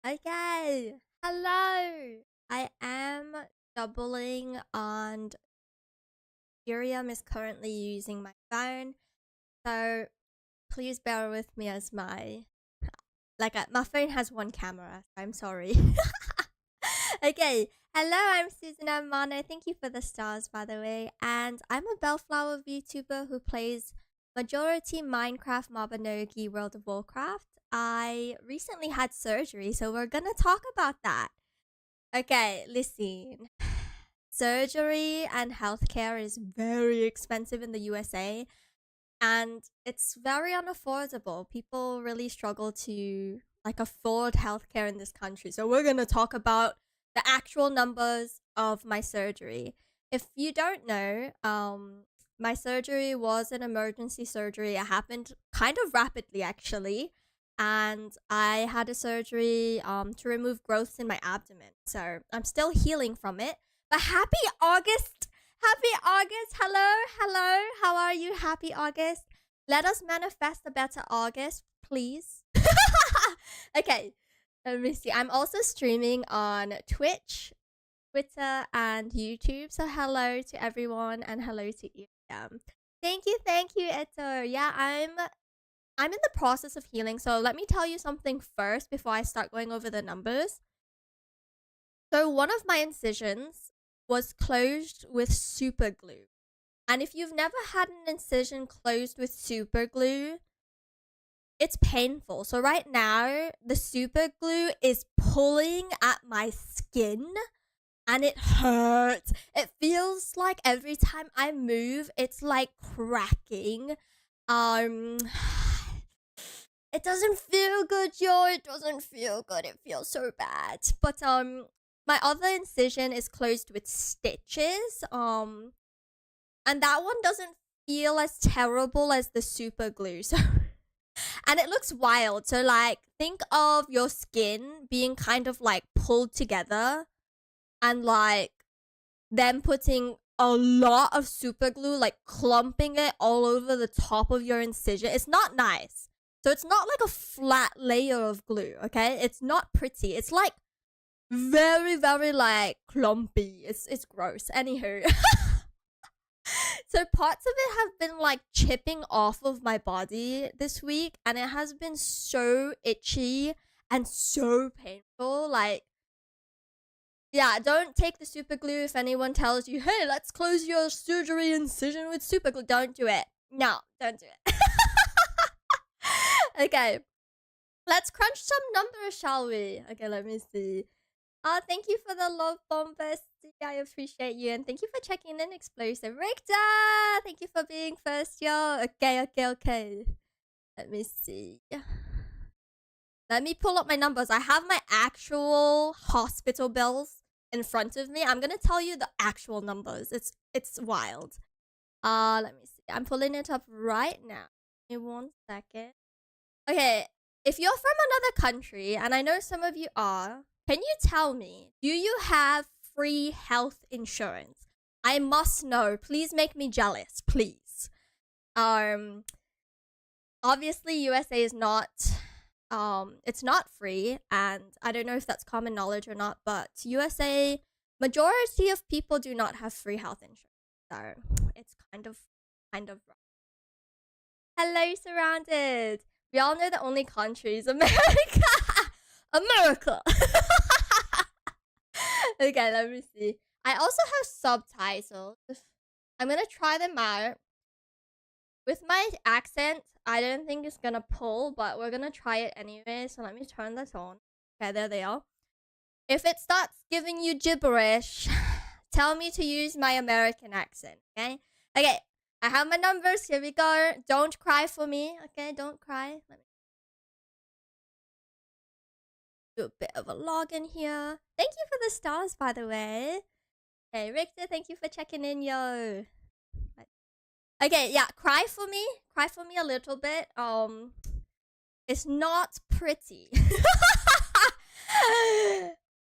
Okay. Hello. I am doubling on Ethereum is currently using my phone. So please bear with me as my phone has one camera. So I'm sorry. Okay. Hello, I'm Suzuna Amano. Thank you for the stars, by the way. And I'm a Bellflower VTuber who plays majority Minecraft, Mabinogi, World of Warcraft. I recently had surgery, so we're gonna talk about that. Okay, listen. Surgery and healthcare is very expensive in the USA, and it's very unaffordable. People really struggle to afford healthcare in this country. So we're going to talk about the actual numbers of my surgery. If you don't know, my surgery was an emergency surgery. It happened kind of rapidly, actually. And I had a surgery to remove growths in my abdomen. So I'm still healing from it. But happy August! Happy August! Hello, hello. How are you? Happy August. Let us manifest a better August, please. Okay, let me see. I'm also streaming on Twitch, Twitter, and YouTube. So hello to everyone and hello to you. Thank you, Eto. Yeah, I'm in the process of healing. So let me tell you something first before I start going over the numbers. So one of my incisions was closed with super glue. And if you've never had an incision closed with super glue, it's painful. So right now, the super glue is pulling at my skin and it hurts. It feels like every time I move, it's like cracking. It doesn't feel good, yo. It doesn't feel good. It feels so bad. But my other incision is closed with stitches. And that one doesn't feel as terrible as the super glue. So and it looks wild. So think of your skin being kind of pulled together and them putting a lot of super glue, clumping it all over the top of your incision. It's not nice. So it's not like a flat layer of glue, okay? It's not pretty. It's very, very clumpy. It's gross. Anywho. So parts of it have been chipping off of my body this week, and it has been so itchy and so painful. Yeah, don't take the super glue if anyone tells you, hey, let's close your surgery incision with super glue. Don't do it. No, don't do it. Okay, let's crunch some numbers, shall we? Okay, let me see. Thank you for the love bomb, bestie. I appreciate you. And thank you for checking in, Explosive. Richter! Thank you for being first, yo. Okay. Let me see. Let me pull up my numbers. I have my actual hospital bills in front of me. I'm gonna tell you the actual numbers. It's wild. Let me see. I'm pulling it up right now. Give me 1 second. Okay, if you're from another country, and I know some of you are, can you tell me, do you have free health insurance? I must know. Please make me jealous, please. Obviously USA is not it's not free, and I don't know if that's common knowledge or not, but USA, majority of people do not have free health insurance. So it's kind of rough. Hello, Surrounded. We all know the only country is America. America. Okay, let me see. I also have subtitles. I'm gonna try them out. With my accent, I don't think it's gonna pull, but we're gonna try it anyway. So let me turn this on. Okay, there they are. If it starts giving you gibberish, tell me to use my American accent, okay? Okay, I have my numbers. Here we go. Don't cry for me, okay? Don't cry. Let me do a bit of a login here. Thank you for the stars, by the way. Hey, Richter, thank you for checking in, yo. Okay, yeah, cry for me. Cry for me a little bit. It's not pretty.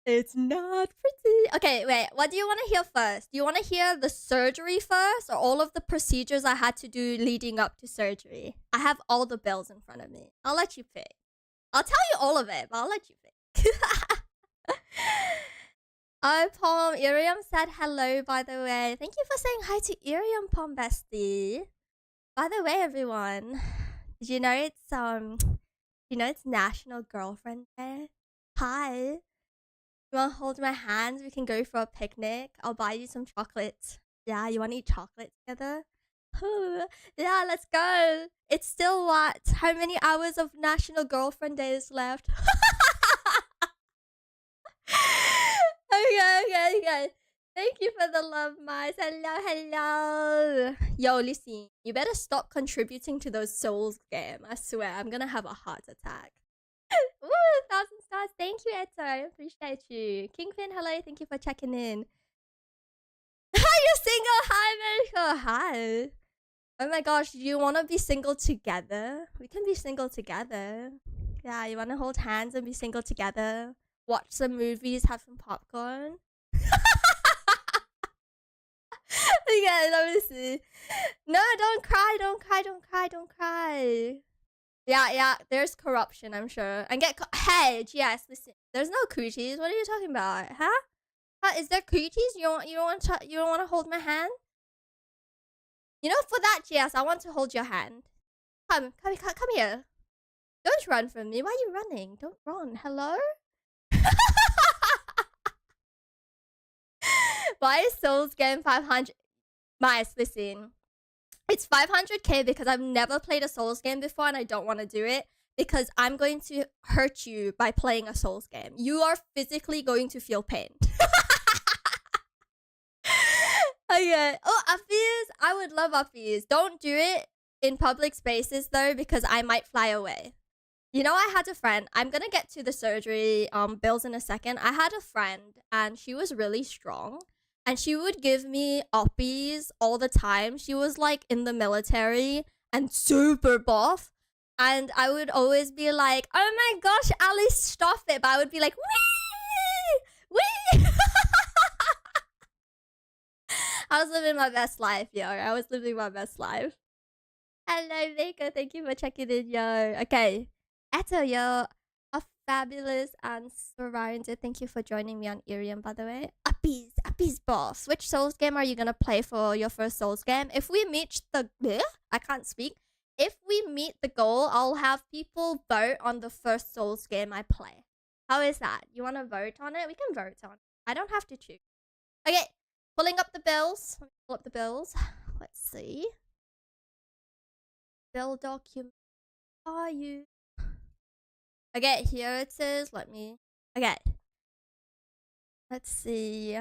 It's not pretty. Okay, wait, what do you want to hear first? Do you want to hear the surgery first, or all of the procedures I had to do leading up to surgery? I have all the bills in front of me. I'll let you pick. I'll tell you all of it, but I'll let you pick. Oh, Pom, Iriam said hello, by the way. Thank you for saying hi to Iriam, Pom Bestie. By the way, everyone, did you know it's National Girlfriend Day? Hi. You wanna hold my hand? We can go for a picnic. I'll buy you some chocolates. Yeah, you wanna eat chocolate together? Yeah, let's go. It's still what? How many hours of National Girlfriend Day is left? Okay. Thank you for the love, Mars. Hello. Yo, listen, you better stop contributing to those Souls game. I swear, I'm gonna have a heart attack. Woo, 1,000 stars. Thank you, Eto. I appreciate you. Kingpin, hello. Thank you for checking in. You're single. Hi, America. Hi. Oh my gosh, you want to be single together? We can be single together. Yeah, you want to hold hands and be single together? Watch some movies, have some popcorn? Okay, let me see. No, don't cry. Yeah, there's corruption, I'm sure. And hey, GS, listen. There's no cooties. What are you talking about? Huh? Is there cooties? You don't want to hold my hand? You know, for that, GS, I want to hold your hand. Come here. Don't run from me. Why are you running? Don't run. Hello? Why is Souls game 500? Mice, listen. It's 500k because I've never played a Souls game before and I don't want to do it because I'm going to hurt you by playing a Souls game. You are physically going to feel pain. Okay. Oh, uppies. I would love uppies. Don't do it in public spaces though because I might fly away. You know, I had a friend. I'm gonna get to the surgery bills in a second. I had a friend and she was really strong. And she would give me uppies all the time. She was like in the military and super buff. And I would always be like, oh my gosh, Alice, stop it. But I would be like, wee! I was living my best life, yo. I was living my best life. Hello, Vika. Thank you for checking in, yo. Okay. Eto, yo. A fabulous and surrounded. Thank you for joining me on Irium, by the way. Uppies boss. Which Souls game are you gonna play for your first Souls game? If we meet the... I can't speak. If we meet the goal, I'll have people vote on the first Souls game I play. How is that? You wanna vote on it? We can vote on it. I don't have to choose. Okay. Pulling up the bills. Let me pull up the bills. Let's see. Bill document. Are you... Okay, here it is. Okay. Let's see.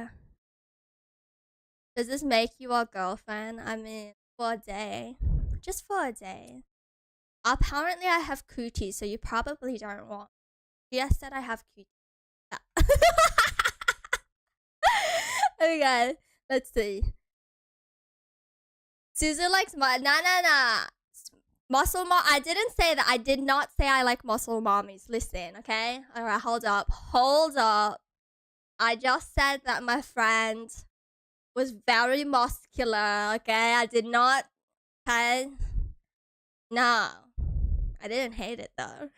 Does this make you our girlfriend? I mean, for a day. Just for a day. Apparently I have cooties, so you probably don't want. Yes, said I have cooties. Yeah. Okay, let's see. Suzu likes nah. Muscle mom. I didn't say that. I did not say I like muscle mommies. Listen, okay? Alright, hold up. I just said that my friend was very muscular, okay? I did not. Okay? No. I didn't hate it though.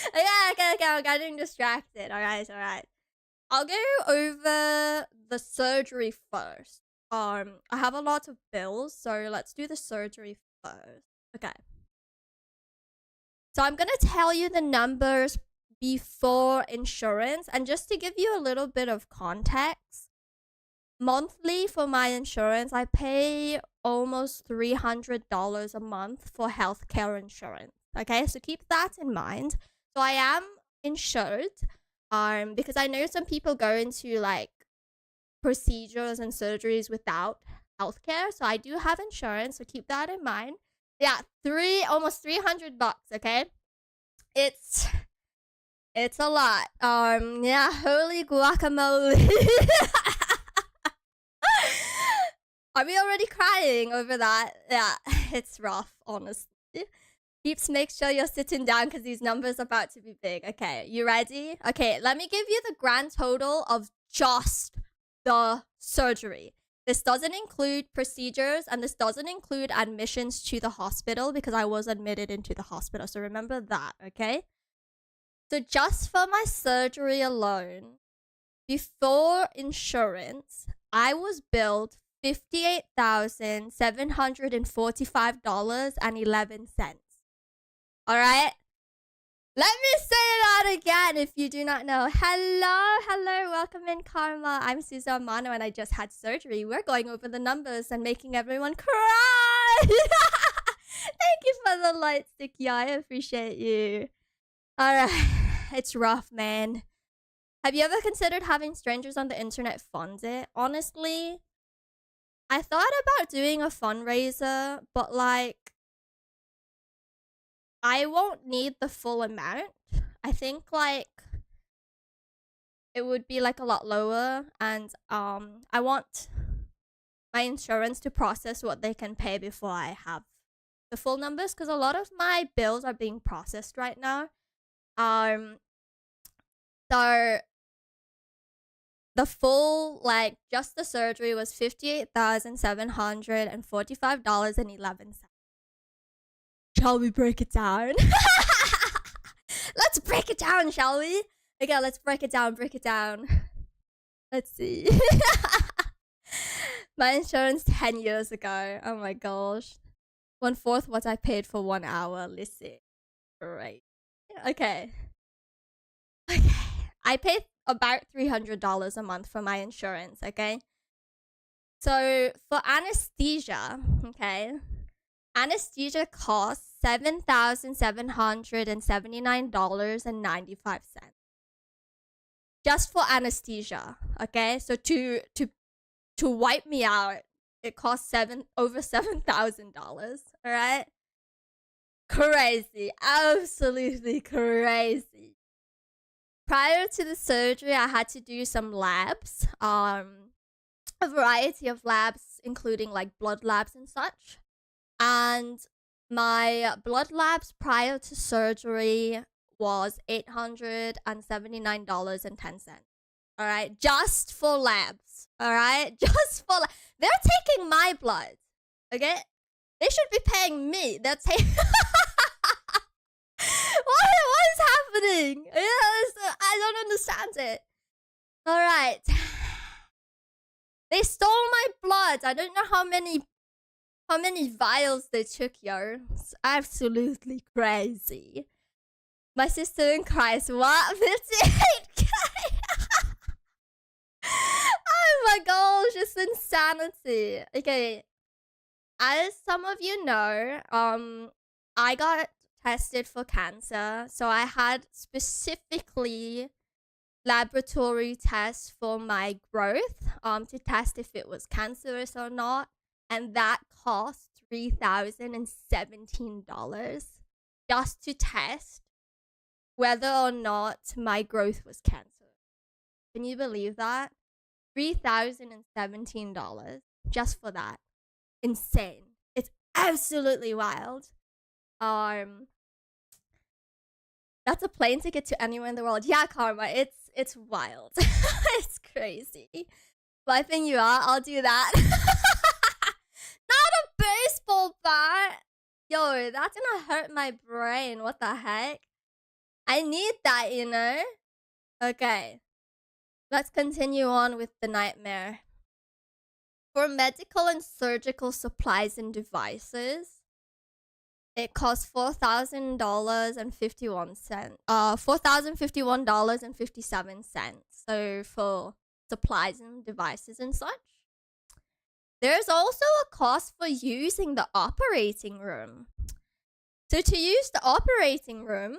Okay. I'm getting distracted. Alright. I'll go over the surgery first. I have a lot of bills, so let's do the surgery first. Okay. So I'm gonna tell you the numbers before insurance, and just to give you a little bit of context, monthly for my insurance, I pay almost $300 a month for healthcare insurance. Okay, so keep that in mind. So I am insured, because I know some people go into like procedures and surgeries without healthcare. So I do have insurance, so keep that in mind. Yeah, almost $300. Okay, it's a lot. Yeah, holy guacamole. Are we already crying over that? Yeah, it's rough, honestly. Peeps, make sure you're sitting down because these numbers are about to be big. Okay, you ready? Okay, let me give you the grand total of just the surgery. This doesn't include procedures and this doesn't include admissions to the hospital because I was admitted into the hospital. So remember that, okay? So just for my surgery alone, before insurance, I was billed $58,745.11. All right? Let me say that again if you do not know. Hello, welcome in, Karma. I'm Suzuna Amano and I just had surgery. We're going over the numbers and making everyone cry. Thank you for the light, Sticky. I appreciate you. All right, it's rough, man. Have you ever considered having strangers on the internet fund it? Honestly, I thought about doing a fundraiser, but like, I won't need the full amount. I think like it would be like a lot lower, and I want my insurance to process what they can pay before I have the full numbers, because a lot of my bills are being processed right now. So the full, like, just the surgery was $58,745.11. Shall we break it down? Let's break it down, shall we? Okay, let's break it down, Let's see. My insurance 10 years ago. Oh my gosh. 1/4 what I paid for 1 hour. Listen. Great. Okay. I pay about $300 a month for my insurance, okay? So for anesthesia, okay, anesthesia costs $7,779.95. Just for anesthesia, okay? So to wipe me out, it costs over $7,000. All right, crazy, absolutely crazy. Prior to the surgery, I had to do some labs, a variety of labs, including like blood labs and such. And my blood labs prior to surgery was $879.10. All right, just for labs. All right, just for they're taking my blood. Okay, they should be paying me. They're taking. What is happening? Yes, I don't understand it. All right, they stole my blood. I don't know how many vials they took, yo. It's absolutely crazy. My sister in Christ, what? 58K? Oh my gosh, it's insanity. Okay, as some of you know, I got tested for cancer, so I had specifically laboratory tests for my growth, to test if it was cancerous or not, and that cost $3,017 just to test whether or not my growth was cancer. Can you believe that? $3,017 just for that. Insane. It's absolutely wild. That's a plane ticket to anywhere in the world. Yeah, Karma, it's wild. It's crazy. Wiping you out, I'll do that. Not a baseball bat. Yo, that's gonna hurt my brain. What the heck? I need that, you know? Okay. Let's continue on with the nightmare. For medical and surgical supplies and devices, it costs $4,051. $4,051.57. So for supplies and devices and such. There's also a cost for using the operating room. So to use the operating room,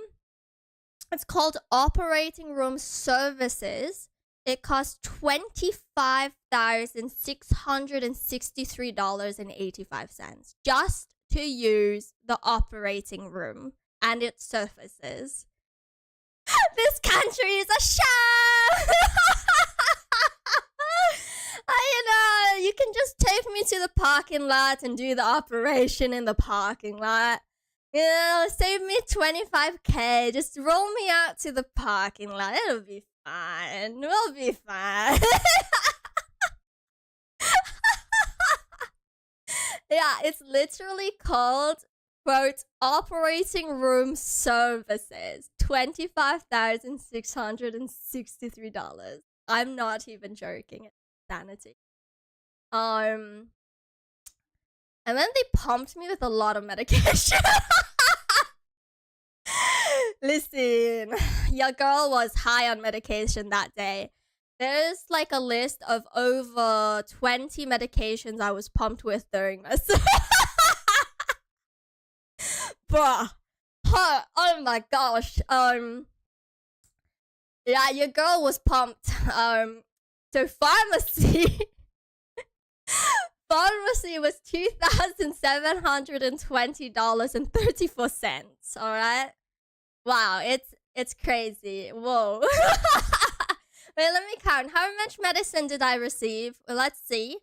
it's called operating room services. It costs $25,663.85 just to use the operating room and its surfaces. This country is a sham! You can just take me to the parking lot and do the operation in the parking lot. Save me $25K. Just roll me out to the parking lot. It'll be fine. We'll be fine. Yeah, it's literally called Quote, operating room services, $25,663. I'm not even joking. It's insanity. And then they pumped me with a lot of medication. Listen, your girl was high on medication that day. There's like a list of over 20 medications I was pumped with during my bruh. Oh my gosh. Yeah, your girl was pumped. So pharmacy pharmacy was $2,720.34. All right. Wow, it's crazy. Whoa. Wait, let me count. How much medicine did I receive? Well, let's see.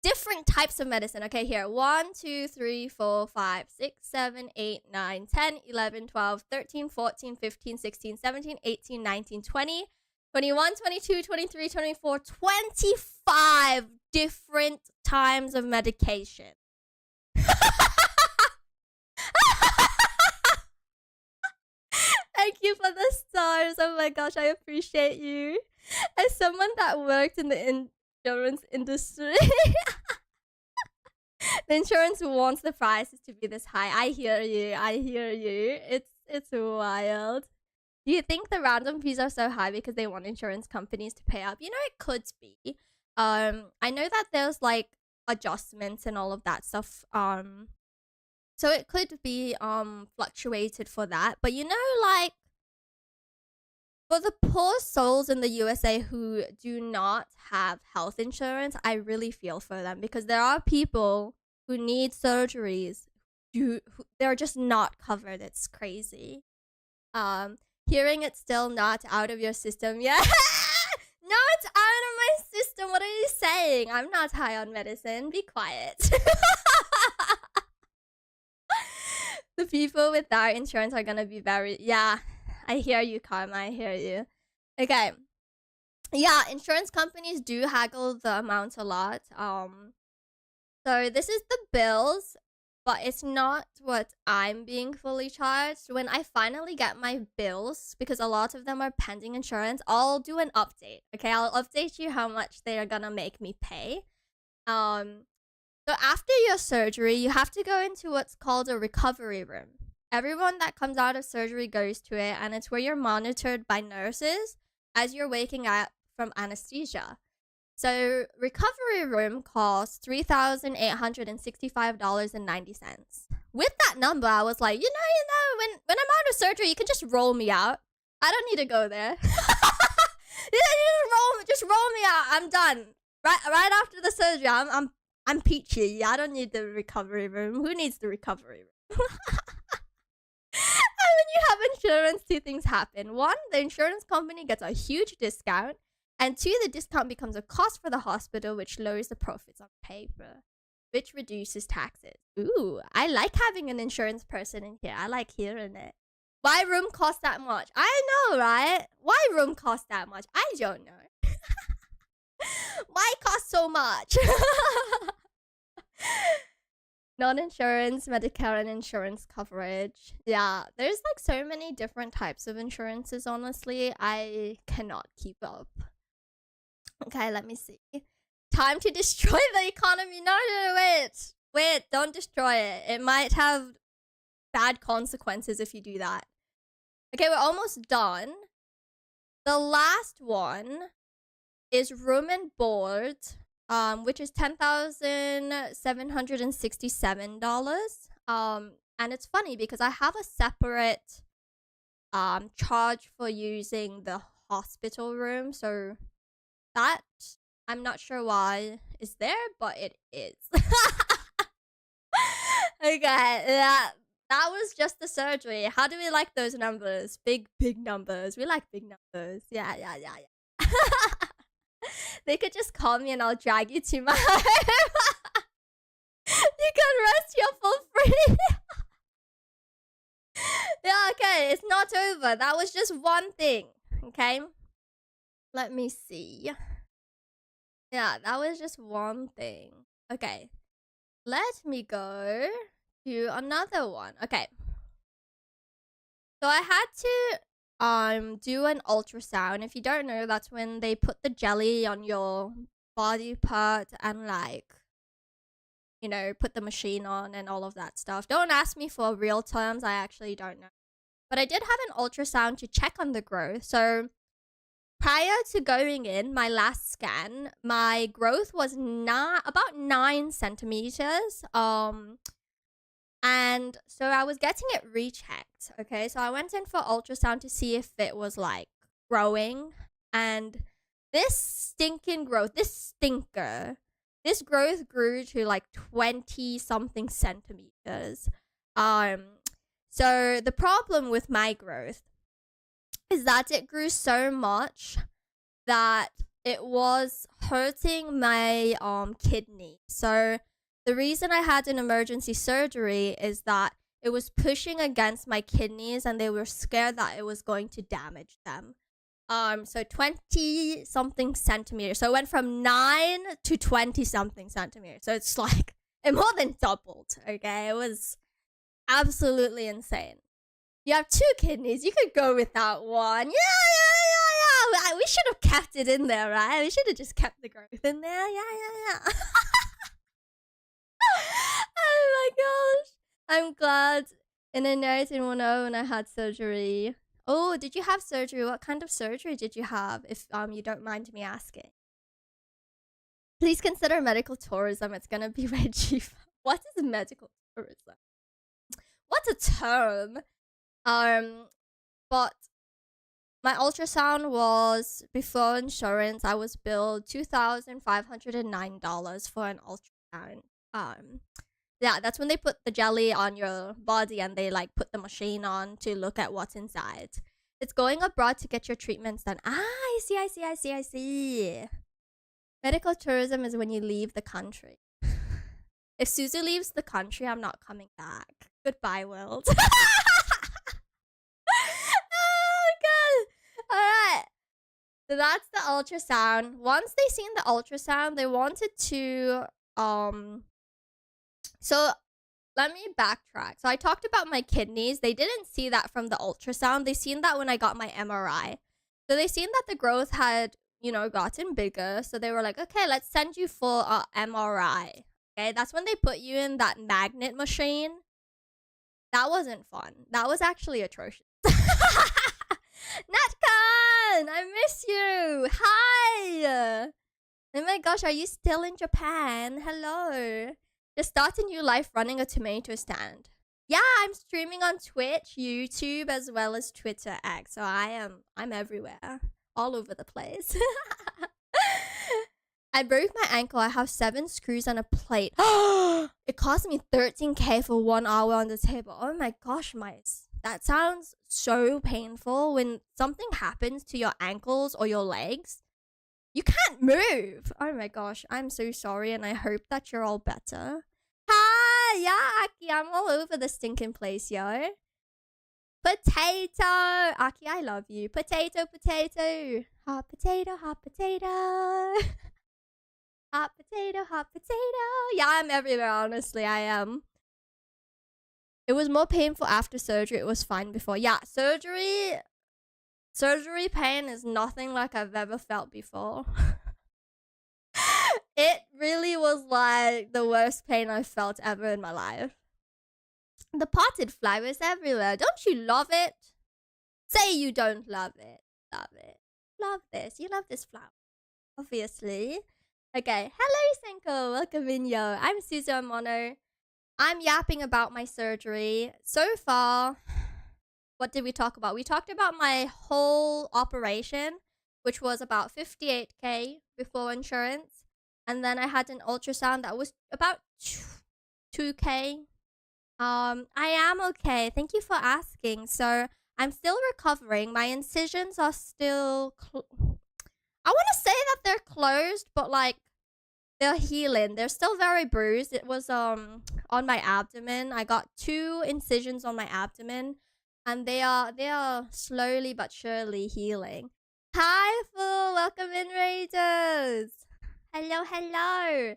Different types of medicine. Okay, here. 1, 2, 3, 4, 5, 6, 7, 8, 9, 10, 11, 12, 13, 14, 15, 16, 17, 18, 19, 20, 21, 22, 23, 24, 25 different times of medication. Thank you for the stars. Oh my gosh, I appreciate you. As someone that worked in the insurance industry, the insurance wants the prices to be this high. I hear you. I hear you. It's wild. Do you think the random fees are so high because they want insurance companies to pay up? You know, it could be. I know that there's like adjustments and all of that stuff. So it could be fluctuated for that. But you know, like for the poor souls in the USA who do not have health insurance, I really feel for them because there are people who need surgeries who they're just not covered. It's crazy. Hearing it's still not out of your system. Yeah. No, it's out of my system. What are you saying? I'm not high on medicine. Be quiet. The people without insurance are gonna be very... Yeah, I hear you, Karma. I hear you. Okay. Yeah, insurance companies do haggle the amount a lot. So this is the bills, but it's not what I'm being fully charged. When I finally get my bills, because a lot of them are pending insurance, I'll do an update. Okay, I'll update you how much they are gonna make me pay. So after your surgery, you have to go into what's called a recovery room. Everyone that comes out of surgery goes to it, and it's where you're monitored by nurses as you're waking up from anesthesia. So recovery room costs $3,865.90. With that number, I was like, when I'm out of surgery, you can just roll me out. I don't need to go there. just roll me out. I'm done. Right after the surgery, I'm peachy. I don't need the recovery room. Who needs the recovery room? And when you have insurance, two things happen. One, the insurance company gets a huge discount. And two, the discount becomes a cost for the hospital, which lowers the profits on paper, which reduces taxes. Ooh, I like having an insurance person in here. I like hearing it. Why room cost that much? I know, right? Why room cost that much? I don't know. Why cost so much? Non-insurance, Medicare, and insurance coverage. Yeah, there's like so many different types of insurances, honestly. I cannot keep up. Okay, let me see. Time to destroy the economy. No, wait, don't destroy it. It might have bad consequences if you do that. Okay, we're almost done. The last one is room and board, which is $10,767. And it's funny because I have a separate charge for using the hospital room, so that I'm not sure why is there, but it is. Okay, that was just the surgery. How do we like those numbers? Big numbers. We like big numbers. Yeah. They could just call me and I'll drag you to my home. You can rest here for free. Yeah, okay, it's not over. That was just one thing, okay? Let me see. Yeah, that was just one thing. Okay, let me go to another one. Okay. So I had to do an ultrasound. If you don't know, that's when they put the jelly on your body part and like, you know, put the machine on and all of that stuff. Don't ask me for real terms. I actually don't know. But I did have an ultrasound to check on the growth. So prior to going in, my last scan, my growth was about 9 centimeters. And so I was getting it rechecked. Okay, so I went in for ultrasound to see if it was like growing. And this stinking growth, this growth grew to like 20 something centimeters. So the problem with my growth is that it grew so much that it was hurting my kidney. So the reason I had an emergency surgery is that it was pushing against my kidneys and they were scared that it was going to damage them. So 20 something centimeters. So it went from 9 to 20 something centimeters. So it's like it more than doubled. Okay, it was absolutely insane. You have 2 kidneys. You could go without one. Yeah. We should have kept it in there, right? We should have just kept the growth in there. Yeah. Oh my gosh. I'm glad in a 1910 when I had surgery. Oh, did you have surgery? What kind of surgery did you have, if you don't mind me asking? Please consider medical tourism. It's gonna be way cheaper. What is medical tourism? What a term. But my ultrasound was before insurance. I was billed $2,509 for an ultrasound. Yeah, that's when they put the jelly on your body and they like put the machine on to look at what's inside. It's going abroad to get your treatments done. I see. Medical tourism is when you leave the country. If Suzu leaves the country, I'm not coming back. Goodbye, world. Oh, God. All right. So that's the ultrasound. Once they seen the ultrasound, they wanted to so let me backtrack. So I talked about my kidneys. They didn't see that from the ultrasound. They seen that when I got my MRI. So they seen that the growth had, you know, gotten bigger. So they were like, okay, let's send you for a MRI. Okay, that's when they put you in that magnet machine. That wasn't fun. That was actually atrocious. Natkan, I miss you. Hi. Oh my gosh, are you still in Japan? Hello. Just start a new life running a tomato stand. Yeah, I'm streaming on Twitch, YouTube, as well as Twitter X. So I'm everywhere. All over the place. I broke my ankle. I have 7 screws and a plate. It cost me 13K for 1 hour on the table. Oh my gosh, mice. That sounds so painful. When something happens to your ankles or your legs, you can't move. Oh my gosh, I'm so sorry, and I hope that you're all better. Hi, yeah, Aki, I'm all over the stinking place, yo. Potato. Aki, I love you. Potato. Hot potato. Hot potato. Hot potato. Yeah, I'm everywhere, honestly, I am. It was more painful after surgery. It was fine before. Yeah, surgery pain is nothing like I've ever felt before. It really was like the worst pain I've felt ever in my life. The potted flowers everywhere. Don't you love it? Say you don't love it. Love it. Love this. You love this flower. Obviously. Okay. Hello, Senko. Welcome in, yo. I'm Suzuna Amano. I'm yapping about my surgery. So far, what did we talk about? We talked about my whole operation, which was about 58K before insurance. And then I had an ultrasound that was about 2K. I am okay. Thank you for asking. So I'm still recovering. My incisions are still I want to say that they're closed, but like they're healing. They're still very bruised. It was on my abdomen. I got 2 incisions on my abdomen, and they are slowly but surely healing. Hi, Fool. Welcome in, Raiders. Hello.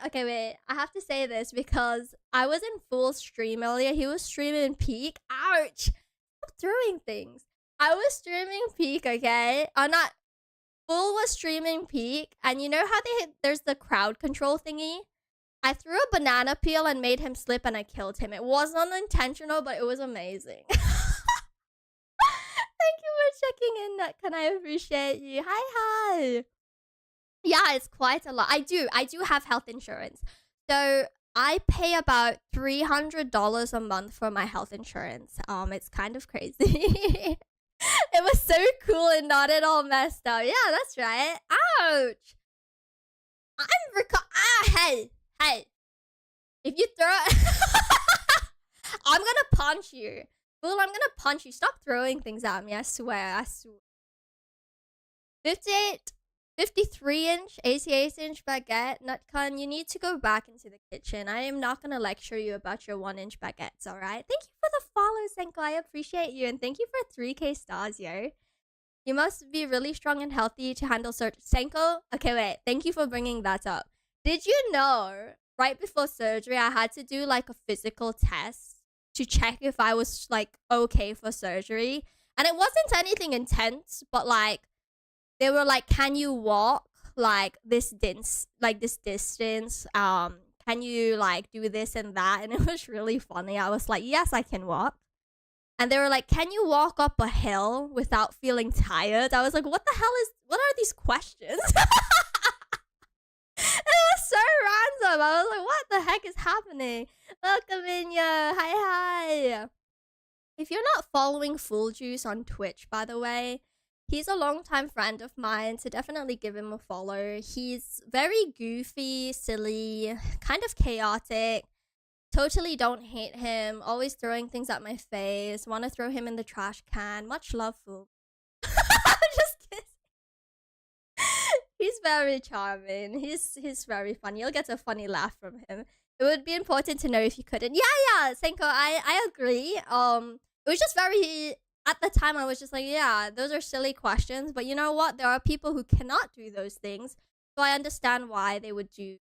Okay, wait. I have to say this because I was in full stream earlier. He was streaming peak. Ouch! Stop throwing things. I was streaming peak, okay? Not full was streaming peak, and you know how there's the crowd control thingy? I threw a banana peel and made him slip and I killed him. It wasn't unintentional, but it was amazing. Thank you for checking in, Can I appreciate you? Hi. Yeah, it's quite a lot. I do have health insurance. So I pay about $300 a month for my health insurance. It's kind of crazy. It was so cool and not at all messed up. Yeah, that's right. Ouch. Hey. If you throw I'm gonna punch you. Fool, I'm gonna punch you. Stop throwing things at me, I swear. 58, 53-inch, 88-inch baguette. Nutcon, you need to go back into the kitchen. I am not gonna lecture you about your 1-inch baguettes, alright? Thank you for the follow, Senko. I appreciate you. And thank you for 3K stars, yo. You must be really strong and healthy to handle surgery. Senko, okay, wait. Thank you for bringing that up. Did you know, right before surgery, I had to do like a physical test to check if I was like okay for surgery? And it wasn't anything intense, but like, they were like, can you walk like this distance? Can you like do this and that? And it was really funny. I was like, yes, I can walk. And they were like, can you walk up a hill without feeling tired? I was like, what are these questions? It was so random. I was like, what the heck is happening? Welcome in, yo. Hi. If you're not following Full Juice on Twitch, by the way, he's a longtime friend of mine, so definitely give him a follow. He's very goofy, silly, kind of chaotic. Totally don't hate him. Always throwing things at my face. Want to throw him in the trash can. Much love, Fool. Just kidding. He's very charming. He's very funny. You'll get a funny laugh from him. It would be important to know if you couldn't. Yeah, Senko, I agree. It was just very, at the time I was just like, yeah, those are silly questions, but you know what? There are people who cannot do those things, so I understand why they would do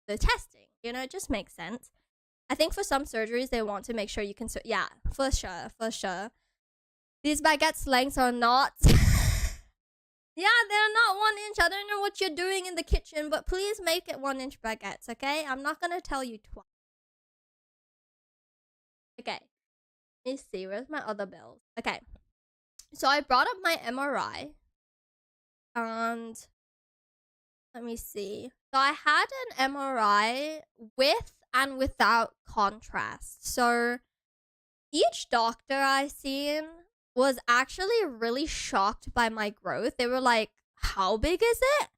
the testing. You know, it just makes sense. I think for some surgeries, they want to make sure you can... yeah, for sure. These baguettes lengths are not... yeah, they're not 1 inch. I don't know what you're doing in the kitchen, but please make it 1-inch baguettes, okay? I'm not gonna tell you twice. Okay. Let me see. Where's my other bills? Okay. So I brought up my MRI. And... let me see. So I had an MRI with and without contrast. So each doctor I seen was actually really shocked by my growth. They were like, how big is it?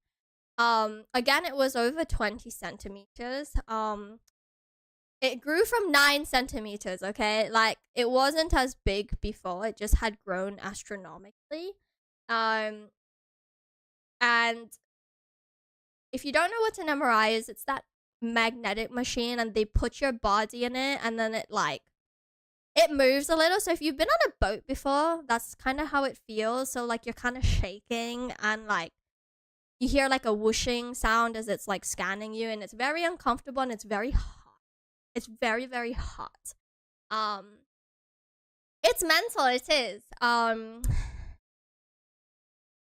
Again, it was over 20 centimeters. It grew from 9 centimeters, okay? Like, it wasn't as big before. It just had grown astronomically. And if you don't know what an MRI is, it's that magnetic machine and they put your body in it and then it moves a little. So if you've been on a boat before, that's kind of how it feels. So like you're kind of shaking and like you hear like a whooshing sound as it's like scanning you, and it's very uncomfortable and it's very hot. It's very, very hot. It's mental, it is.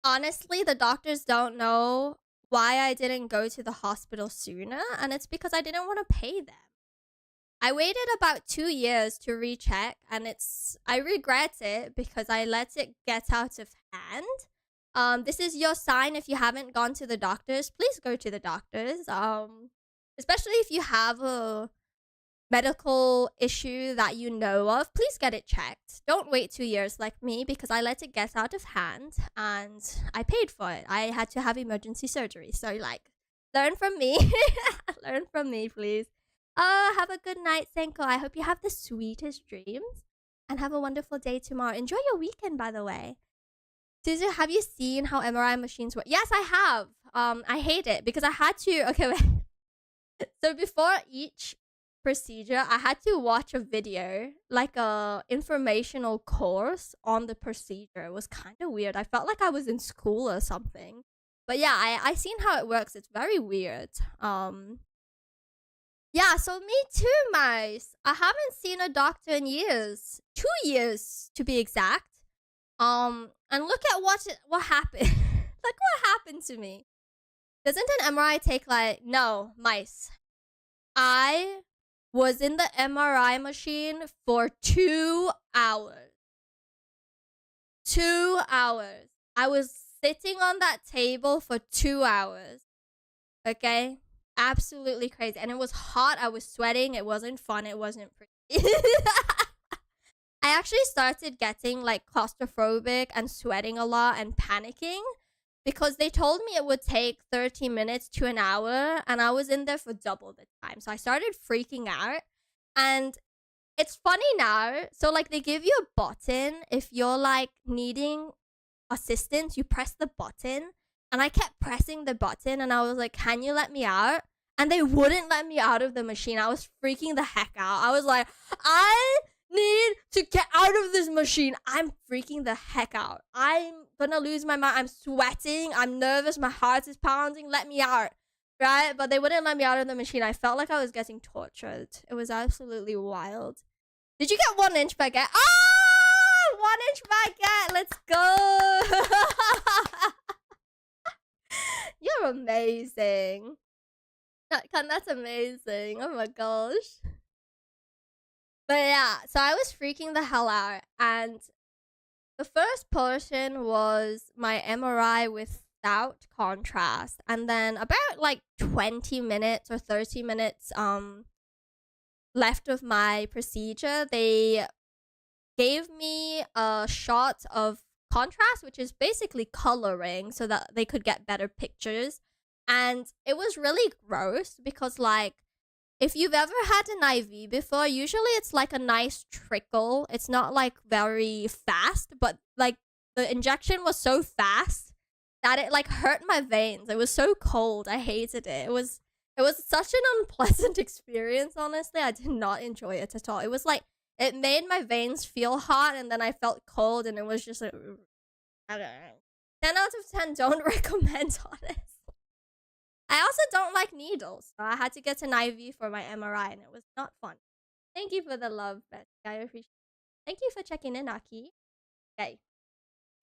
Honestly, the doctors don't know why I didn't go to the hospital sooner, and it's because I didn't want to pay them. I waited about 2 years to recheck, and I regret it because I let it get out of hand. This is your sign. If you haven't gone to the doctors, please go to the doctors. Especially if you have a medical issue that you know of, please get it checked. Don't wait 2 years like me, because I let it get out of hand and I paid for it. I had to have emergency surgery. So like, learn from me. Learn from me, please. Have a good night, Senko. I hope you have the sweetest dreams and have a wonderful day tomorrow. Enjoy your weekend, by the way. Suzu, have you seen how MRI machines work? Yes, I have. I hate it because I had to... okay, wait. So before each procedure, I had to watch a video, like a informational course on the procedure. It was kind of weird. I felt like I was in school or something. But yeah, I seen how it works. It's very weird. Yeah, so me too, Mice. I haven't seen a doctor in years. 2 years to be exact. And look at what happened. Like what happened to me. Doesn't an MRI take like no, Mice. I was in the MRI machine for 2 hours. 2 hours. I was sitting on that table for 2 hours. Okay? Absolutely crazy. And it was hot. I was sweating. It wasn't fun. It wasn't pretty. I actually started getting like claustrophobic and sweating a lot and panicking because they told me it would take 30 minutes to an hour and I was in there for double the time. So I started freaking out. And it's funny now. So like they give you a button if you're like needing assistance, you press the button. And I kept pressing the button and I was like, can you let me out? And they wouldn't let me out of the machine. I was freaking the heck out. I was like, I need to get out of this machine. I'm freaking the heck out. I'm gonna lose my mind. I'm sweating. I'm nervous. My heart is pounding. Let me out. Right? But they wouldn't let me out of the machine. I felt like I was getting tortured. It was absolutely wild. Did you get 1 inch baguette? Ah! 1 inch baguette! Let's go! You're amazing. That's amazing. Oh my gosh. But yeah, so I was freaking the hell out. And the first portion was my MRI without contrast. And then about like 20 minutes or 30 minutes left of my procedure, they gave me a shot of contrast, which is basically coloring so that they could get better pictures. And it was really gross because like if you've ever had an IV before, usually it's like a nice trickle. It's not like very fast, but like the injection was so fast that it like hurt my veins. It was so cold. I hated it. It was such an unpleasant experience, honestly. I did not enjoy it at all. It was like it made my veins feel hot and then I felt cold and it was just like I don't know. 10 out of 10 don't recommend, honest. I also don't like needles, so I had to get an IV for my MRI, and it was not fun. Thank you for the love, Betsy. I appreciate it. Thank you for checking in, Aki. Okay.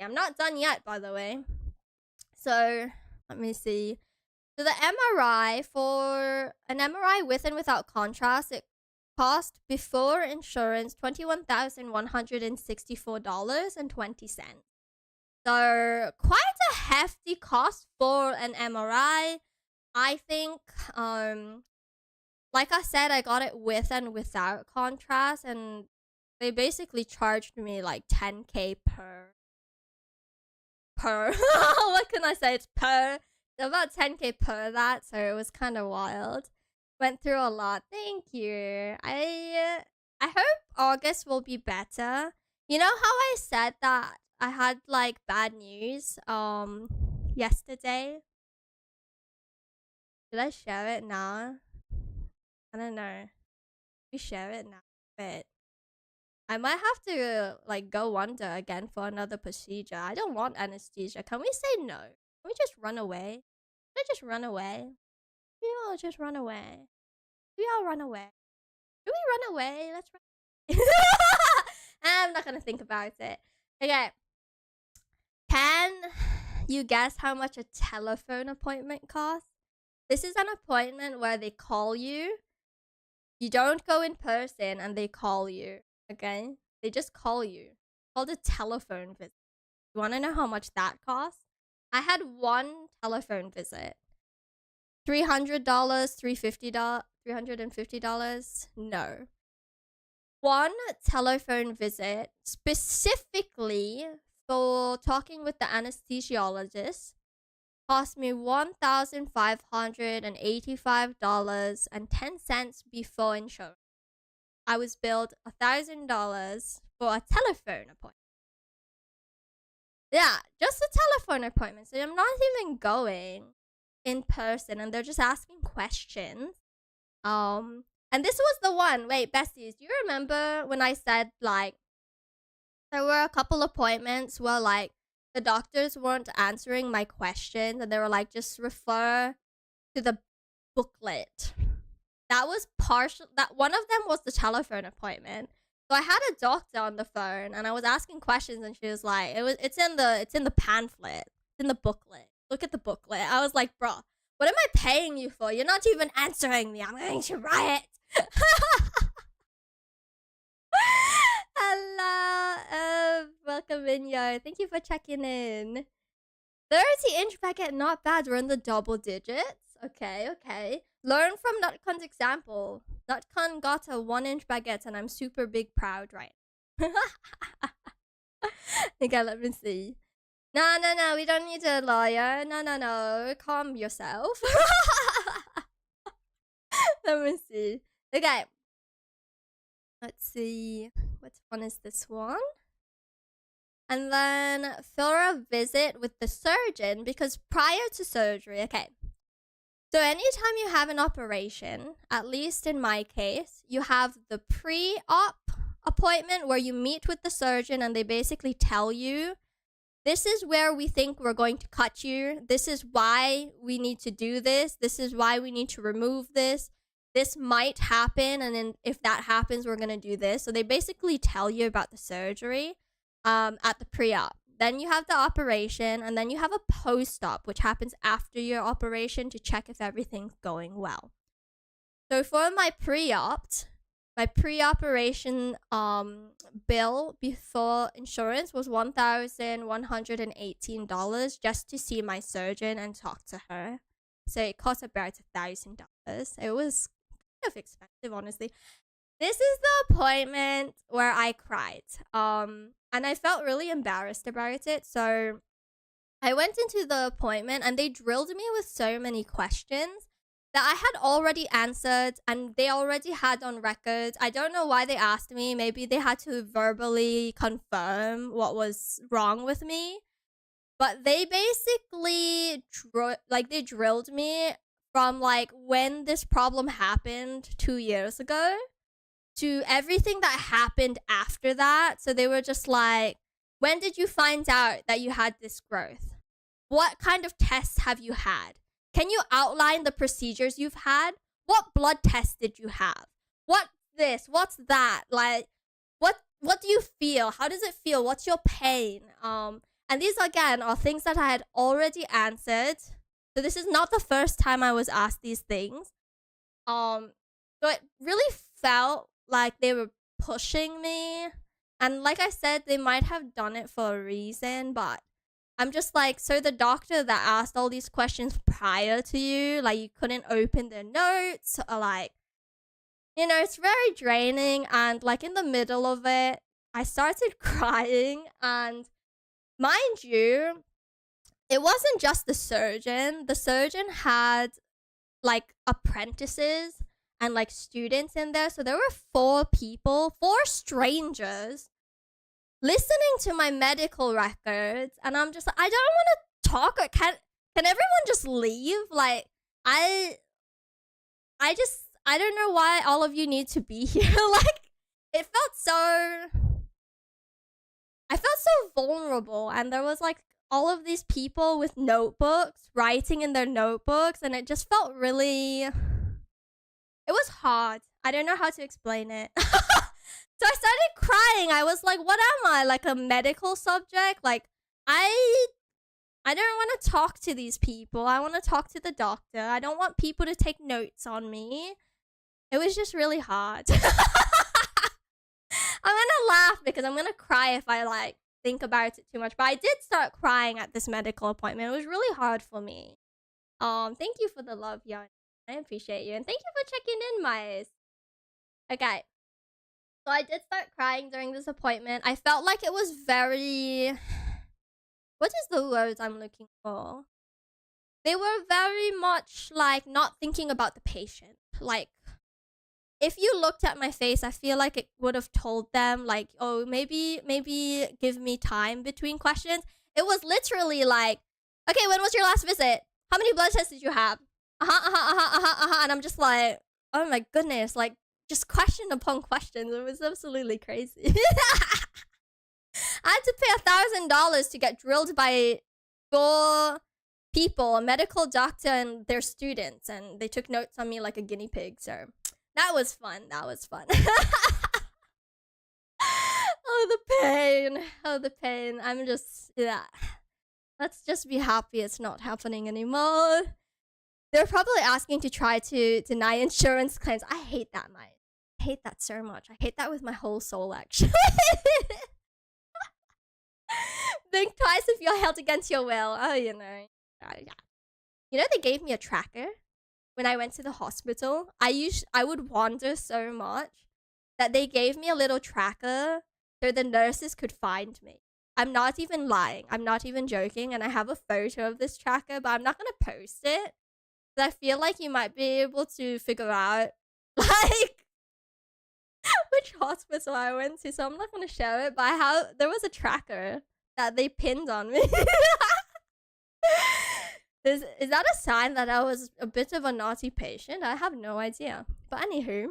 I'm not done yet, by the way. So, let me see. So, the MRI, for an MRI with and without contrast, it cost before insurance $21,164.20. So, quite a hefty cost for an MRI. I think, like I said, I got it with and without contrast, and they basically charged me like 10K per. What can I say? It's per. About 10K per that, so it was kind of wild. Went through a lot. Thank you. I hope August will be better. You know how I said that I had like bad news yesterday? Should I share it now? I don't know. We share it now, but I might have to like go under again for another procedure. I don't want anesthesia. Can we say no? Can we just run away? Can I just run away? We all just run away. We all run away. Do we run away? Let's run. I'm not gonna think about it. Okay. Can you guess how much a telephone appointment costs? This is an appointment where they call you. You don't go in person and they call you, okay? They just call you. It's called a telephone visit. You want to know how much that costs? I had one telephone visit. $300, $350? No. One telephone visit specifically for talking with the anesthesiologist cost me $1,585.10 before insurance. I was billed $1,000 for a telephone appointment. Yeah, just a telephone appointment. So I'm not even going in person, and they're just asking questions. And this was the one. Wait, besties, do you remember when I said like there were a couple appointments where like the doctors weren't answering my questions and they were like, just refer to the booklet. that was partial. That one of them was the telephone appointment. So I had a doctor on the phone, and I was asking questions, and she was like, it's in the pamphlet, it's in the booklet. Look at the booklet." I was like, "Bro, what am I paying you for? You're not even answering me. I'm going to riot." Hello, welcome Vinyo. Thank you for checking in. 30-inch baguette, not bad. We're in the double digits. Okay. Learn from Nutcon's example. Nutcon got a 1-inch baguette, and I'm super big proud right now. Okay, let me see. No, we don't need a lawyer. No. Calm yourself. Let me see. Okay. Let's see. What one is this one? And then for a visit with the surgeon, because prior to surgery, okay. So anytime you have an operation, at least in my case, you have the pre-op appointment where you meet with the surgeon and they basically tell you, this is where we think we're going to cut you. This is why we need to do this. This is why we need to remove this. This might happen, and then if that happens, we're going to do this. So they basically tell you about the surgery at the pre-op. Then you have the operation, and then you have a post-op, which happens after your operation to check if everything's going well. So for my pre-operation bill before insurance was $1,118 just to see my surgeon and talk to her. So it cost about $1,000. It was kind of expensive, honestly. This is the appointment where I cried. And I felt really embarrassed about it. So I went into the appointment and they drilled me with so many questions that I had already answered and they already had on record. I don't know why they asked me. Maybe they had to verbally confirm what was wrong with me. But they basically they drilled me from like when this problem happened 2 years ago to everything that happened after that. So they were just like, when did you find out that you had this growth? What kind of tests have you had? Can you outline the procedures you've had? What blood tests did you have? What this? What's that? Like, what do you feel? How does it feel? What's your pain? And these, again, are things that I had already answered. So this is not the first time I was asked these things. So it really felt like they were pushing me. And like I said, they might have done it for a reason, but I'm just like, so the doctor that asked all these questions prior to you, like you couldn't open their notes, or like, you know, it's very draining. And like in the middle of it, I started crying. And mind you, it wasn't just the surgeon. The surgeon had like apprentices and like students in there. So there were 4 people, 4 strangers listening to my medical records. And I'm just like, I don't want to talk. Or can everyone just leave? Like, I don't know why all of you need to be here. Like, I felt so vulnerable. And there was like all of these people with notebooks writing in their notebooks. And it just felt really, it was hard. I don't know how to explain it. So I started crying. I was like, what am I? Like a medical subject? Like, I don't want to talk to these people. I want to talk to the doctor. I don't want people to take notes on me. It was just really hard. I'm gonna laugh because I'm gonna cry if I like think about it too much. But I did start crying at this medical appointment. It was really hard for me. Thank you for the love, Yan. I appreciate you. And thank you for checking in, Mice. Okay. So I did start crying during this appointment. I felt like it was very... What is the word I'm looking for? They were very much like not thinking about the patient. Like, if you looked at my face, I feel like it would have told them like, oh, maybe give me time between questions. It was literally like, okay, when was your last visit? How many blood tests did you have? And I'm just like, oh my goodness, like just question upon question. It was absolutely crazy. I had to pay $1,000 to get drilled by 4 people, a medical doctor and their students, and they took notes on me like a guinea pig. So that was fun. That was fun. Oh, the pain. Oh, the pain. I'm just, yeah. Let's just be happy it's not happening anymore. They're probably asking to try to deny insurance claims. I hate that, mate. I hate that so much. I hate that with my whole soul, actually. Think twice if you're held against your will. Oh, you know. Yeah. You know, they gave me a tracker when I went to the hospital. I would wander so much that they gave me a little tracker so the nurses could find me. I'm not even lying. I'm not even joking. And I have a photo of this tracker, but I'm not going to post it. I feel like you might be able to figure out, like, which hospital I went to. So I'm not going to show it, but there was a tracker that they pinned on me. Is that a sign that I was a bit of a naughty patient? I have no idea. But anywho,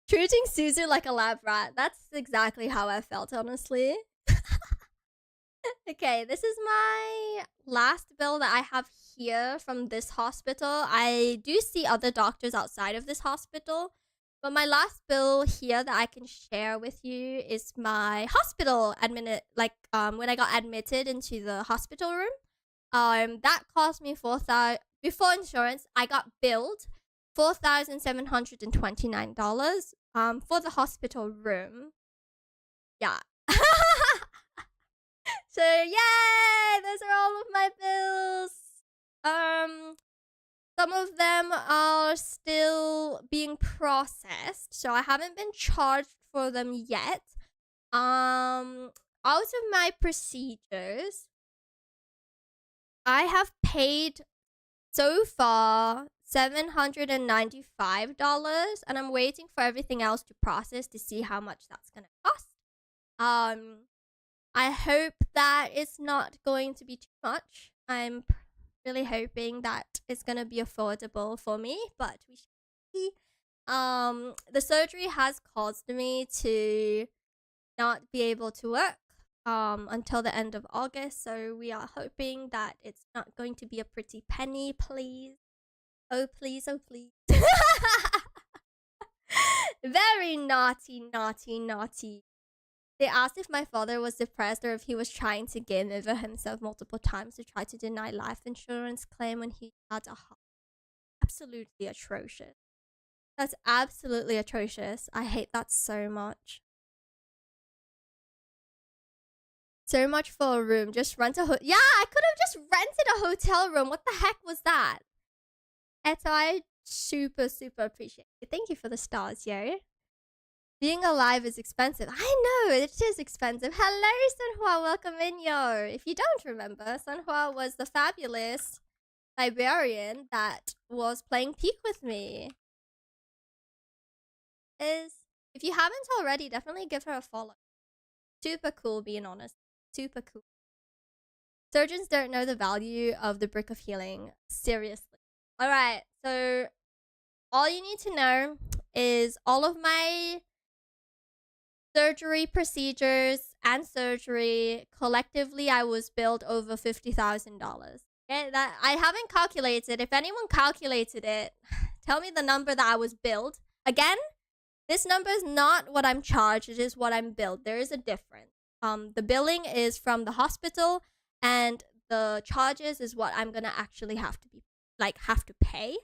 treating Suzu like a lab rat. That's exactly how I felt, honestly. Okay, this is my last bill that I have here from this hospital. I do see other doctors outside of this hospital, but my last bill here that I can share with you is my hospital when I got admitted into the hospital room. That cost me $4,000 before insurance. I got billed $4,729 for the hospital room. Yeah. So yay! Those are all of my bills. Some of them are still being processed, so I haven't been charged for them yet. Out of my procedures, I have paid so far $795, and I'm waiting for everything else to process to see how much that's gonna cost. I hope that it's not going to be too much. I'm really hoping that it's gonna be affordable for me, but we shall see. The surgery has caused me to not be able to work until the end of August, so we are hoping that it's not going to be a pretty penny, please. Oh please, oh please. Very naughty, naughty, naughty. They asked if my father was depressed or if he was trying to game over himself multiple times to try to deny life insurance claim when he had a heart. Absolutely atrocious. That's absolutely atrocious. I hate that so much. So much for a room. Just rent a yeah, I could have just rented a hotel room. What the heck was that? And so I super, super appreciate it. Thank you for the stars, yo. Being alive is expensive. I know, it is expensive. Hello, Sunhua. Welcome in, yo. If you don't remember, Sunhua was the fabulous librarian that was playing Peak with me. If you haven't already, definitely give her a follow. Super cool, being honest. Super cool. Surgeons don't know the value of the brick of healing. Seriously. Alright, so all you need to know is all of my surgery procedures and surgery collectively I was billed over $50,000. Okay, that I haven't calculated. If anyone calculated it, tell me the number that I was billed. Again, this number is not what I'm charged, it is what I'm billed. There is a difference. The billing is from the hospital, and the charges is what I'm gonna actually have to pay.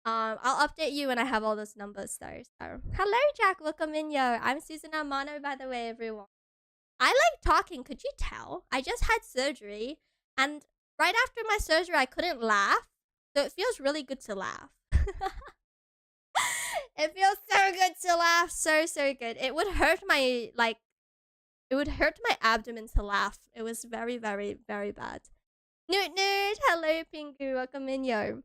I'll update you when I have all those numbers though. So, hello Jack, welcome in, yo. I'm Suzuna Amano, by the way, everyone. I like talking, could you tell? I just had surgery, and right after my surgery, I couldn't laugh. So it feels really good to laugh. It feels so good to laugh, so good. It would hurt my abdomen to laugh. It was very, very, very bad. Newt, hello Pingu, welcome in, yo.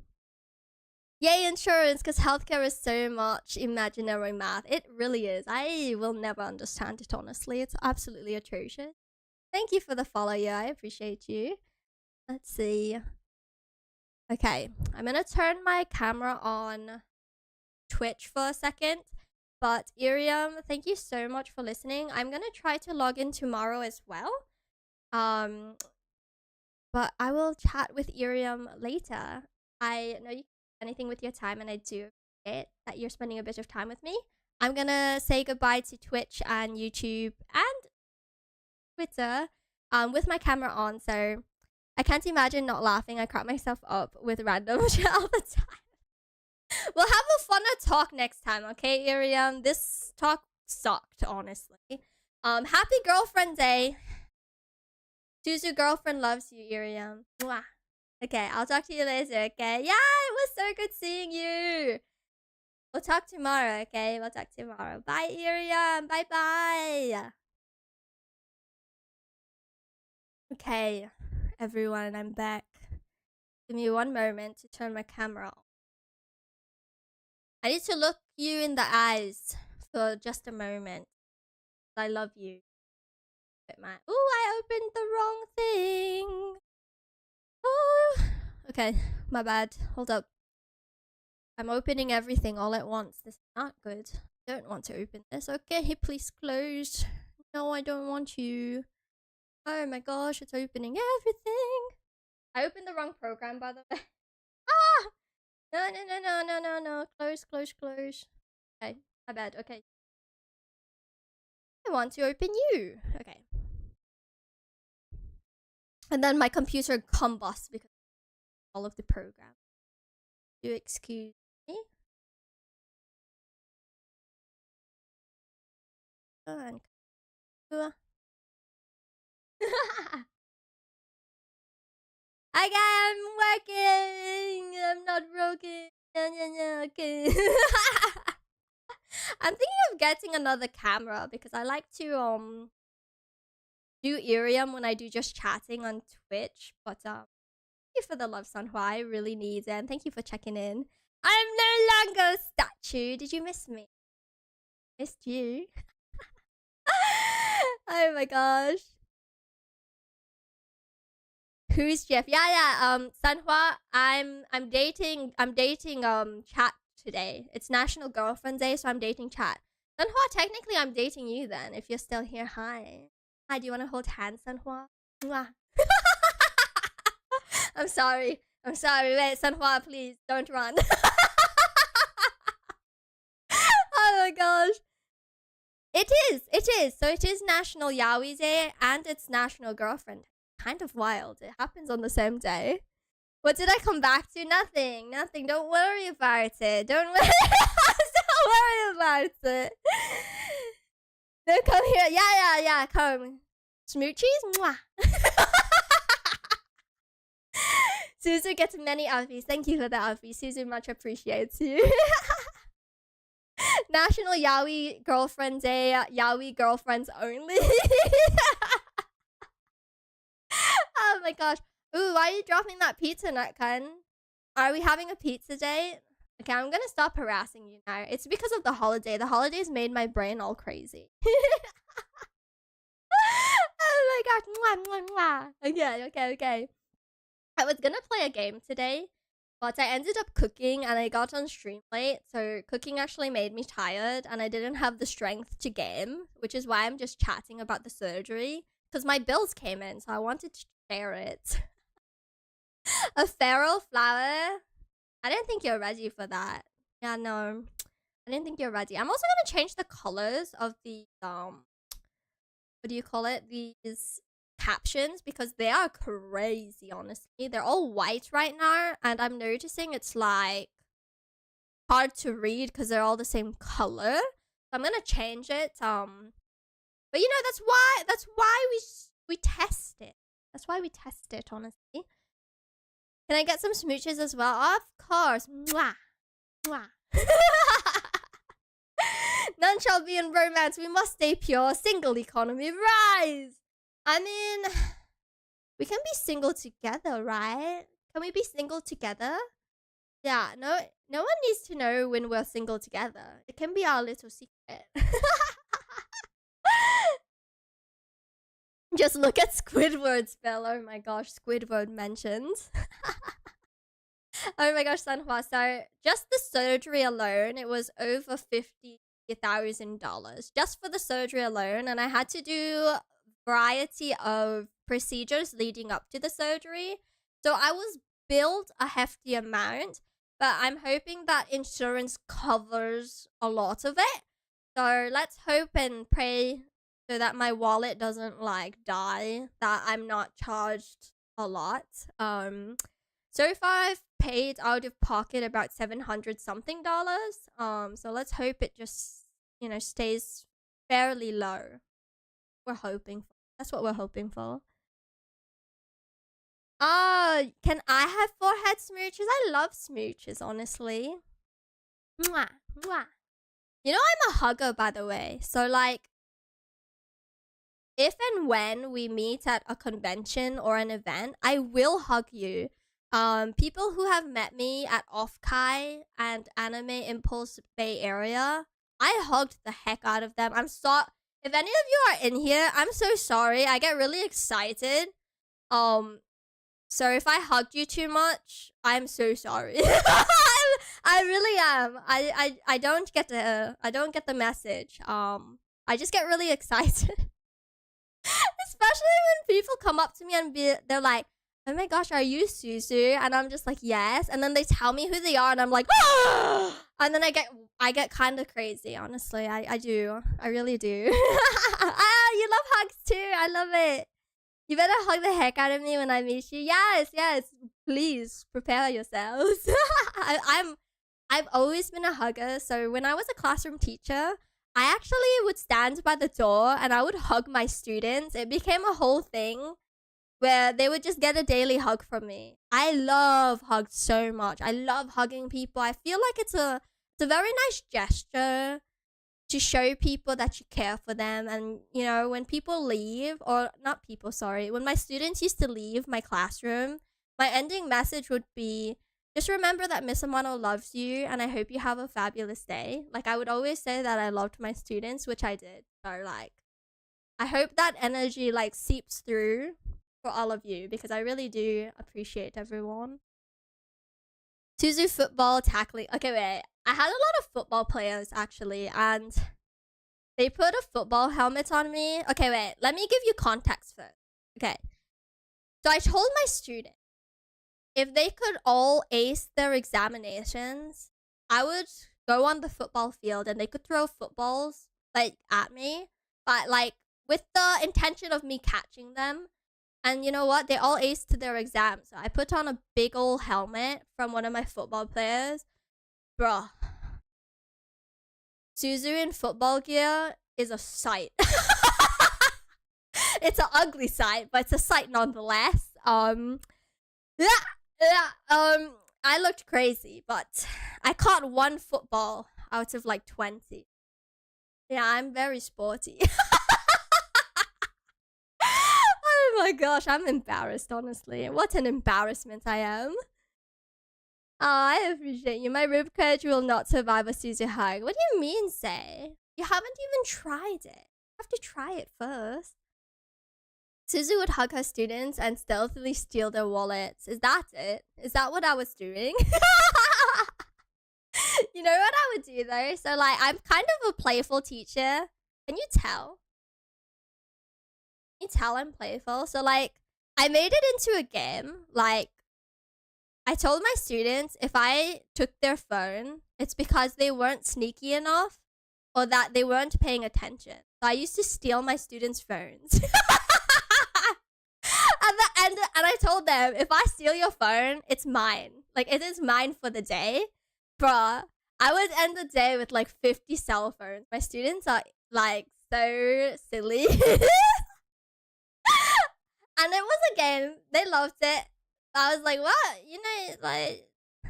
Yay, insurance, because healthcare is so much imaginary math. It really is. I will never understand it, honestly. It's absolutely atrocious. Thank you for the follow, yeah. I appreciate you. Let's see. Okay, I'm going to turn my camera on Twitch for a second. But Irium, thank you so much for listening. I'm going to try to log in tomorrow as well. but I will chat with Irium later. I know you can do anything with your time, and I do appreciate that you're spending a bit of time with me. I'm gonna say goodbye to Twitch and YouTube and Twitter with my camera on, so I can't imagine not laughing. I crack myself up with random shit all the time. We'll have a funner talk next time, okay, Irium? This talk sucked, honestly. Happy girlfriend day. Suzu girlfriend loves you, Irium. Mwah. Okay, I'll talk to you later, okay? Yeah, it was so good seeing you. We'll talk tomorrow, okay? We'll talk tomorrow. Bye, Irium. Bye-bye. Okay, everyone, I'm back. Give me one moment to turn my camera on. I need to look you in the eyes for just a moment. I love you. Ooh, I opened the wrong thing. Oh, okay, my bad. Hold up. I'm opening everything all at once. This is not good. I don't want to open this. Okay, please close. No, I don't want you. Oh my gosh, it's opening everything. I opened the wrong program, by the way. Ah! No, no, no, no, no, no, no. Close, close, close. Okay, my bad. Okay. I want to open you. Okay. And then my computer combusts because of all of the program. Do excuse me. And I'm working. I'm not broken. Okay. I'm thinking of getting another camera because I like to do Irium when I do just chatting on Twitch. But thank you for the love, Sanhua. I really need it. And thank you for checking in. I'm no longer a statue. Did you miss me? Missed you. Oh my gosh. Who's Jeff? Yeah. Sanhua, I'm dating Chat today. It's National Girlfriend Day, so I'm dating Chat. Sanhua, technically I'm dating you then, if you're still here. Hi. Hi, do you want to hold hands, Sanhua? Mwah. I'm sorry. Wait, Sanhua, please, don't run. Oh my gosh. It is. So it is National Yaoi Day and it's National Girlfriend. Kind of wild. It happens on the same day. What did I come back to? Nothing. Don't worry about it. Don't worry about it. No, come here. Yeah. Come. Smoochies? Mwah. Suzu gets many outfits. Thank you for the outfit. Suzu much appreciates you. National Yaoi Girlfriend Day. Yaoi girlfriends only. Oh my gosh. Ooh, why are you dropping that pizza nut, Ken? Are we having a pizza date? Okay, I'm gonna stop harassing you now. It's because of the holiday. The holidays made my brain all crazy. Oh my gosh. Mwah, mwah, mwah. Okay. I was gonna play a game today, but I ended up cooking and I got on stream late. So cooking actually made me tired and I didn't have the strength to game, which is why I'm just chatting about the surgery. Because my bills came in, so I wanted to share it. A feral flower? I didn't think you're ready for that. Yeah, no. I didn't think you're ready. I'm also gonna change the colors of the what do you call it? These captions because they are crazy, honestly. They're all white right now, and I'm noticing it's like hard to read because they're all the same color. So I'm gonna change it. But you know, that's why we test it. That's why we test it, honestly. Can I get some smooches as well? Of course. Mwah. Mwah. None shall be in romance. We must stay pure. Single economy. Rise. I mean, we can be single together, right? Can we be single together? Yeah, no one needs to know when we're single together. It can be our little secret. Just look at Squidward's spell. Oh my gosh, Squidward mentioned. Oh my gosh, Sanhua. So just the surgery alone, it was over $50,000 just for the surgery alone, and I had to do variety of procedures leading up to the surgery. So I was billed a hefty amount, but I'm hoping that insurance covers a lot of it. So let's hope and pray so that my wallet doesn't like die, that I'm not charged a lot. So far I've paid out of pocket about $700 something. So let's hope it just, stays fairly low. We're hoping for. That's what we're hoping for. Can I have forehead smooches? I love smooches, honestly. Mwah, mwah. You know, I'm a hugger, by the way. So, like, if and when we meet at a convention or an event, I will hug you. People who have met me at Off-Kai and Anime Impulse Bay Area, I hugged the heck out of them. If any of you are in here, I'm so sorry. I get really excited. So if I hugged you too much, I'm so sorry. I really am. I don't get the message. I just get really excited. Especially when people come up to me and they're like, "Oh my gosh, are you Suzu?" And I'm just like, "Yes." And then they tell me who they are, and I'm like, "Ah!" And then I get kind of crazy. Honestly, I do. I really do. You love hugs too. I love it. You better hug the heck out of me when I meet you. Yes, yes. Please prepare yourselves. I've always been a hugger. So when I was a classroom teacher, I actually would stand by the door and I would hug my students. It became a whole thing where they would just get a daily hug from me. I love hugs so much. I love hugging people. I feel like it's a very nice gesture to show people that you care for them. And, when people leave, or not people, sorry, when my students used to leave my classroom, my ending message would be, just remember that Miss Amano loves you, and I hope you have a fabulous day. Like, I would always say that I loved my students, which I did. So, like, I hope that energy, like, seeps through for all of you, because I really do appreciate everyone. Suzu football tackling. Okay, wait. I had a lot of football players, actually, and they put a football helmet on me. Okay, wait. Let me give you context first. Okay. So I told my students, if they could all ace their examinations, I would go on the football field and they could throw footballs, like, at me, but, like, with the intention of me catching them. And you know what? They all aced their exams. So I put on a big old helmet from one of my football players. Bruh. Suzu in football gear is a sight. It's an ugly sight, but it's a sight nonetheless. I looked crazy, but I caught one football out of like 20. Yeah, I'm very sporty. Oh my gosh, I'm embarrassed, honestly. What an embarrassment I am. I appreciate you. My rib cage will not survive a Suzu hug. What do you mean, say? You haven't even tried it. You have to try it first. Suzu would hug her students and stealthily steal their wallets. Is that it? Is that what I was doing? You know what I would do, though? So, like, I'm kind of a playful teacher. Can you tell? Can you tell I'm playful? So, like, I made it into a game. Like, I told my students if I took their phone, it's because they weren't sneaky enough or that they weren't paying attention. So I used to steal my students' phones. And I told them, if I steal your phone, it's mine. Like, it is mine for the day. Bruh, I would end the day with like 50 cell phones. My students are like so silly. And it was a game. They loved it. I was like, what? You know, like,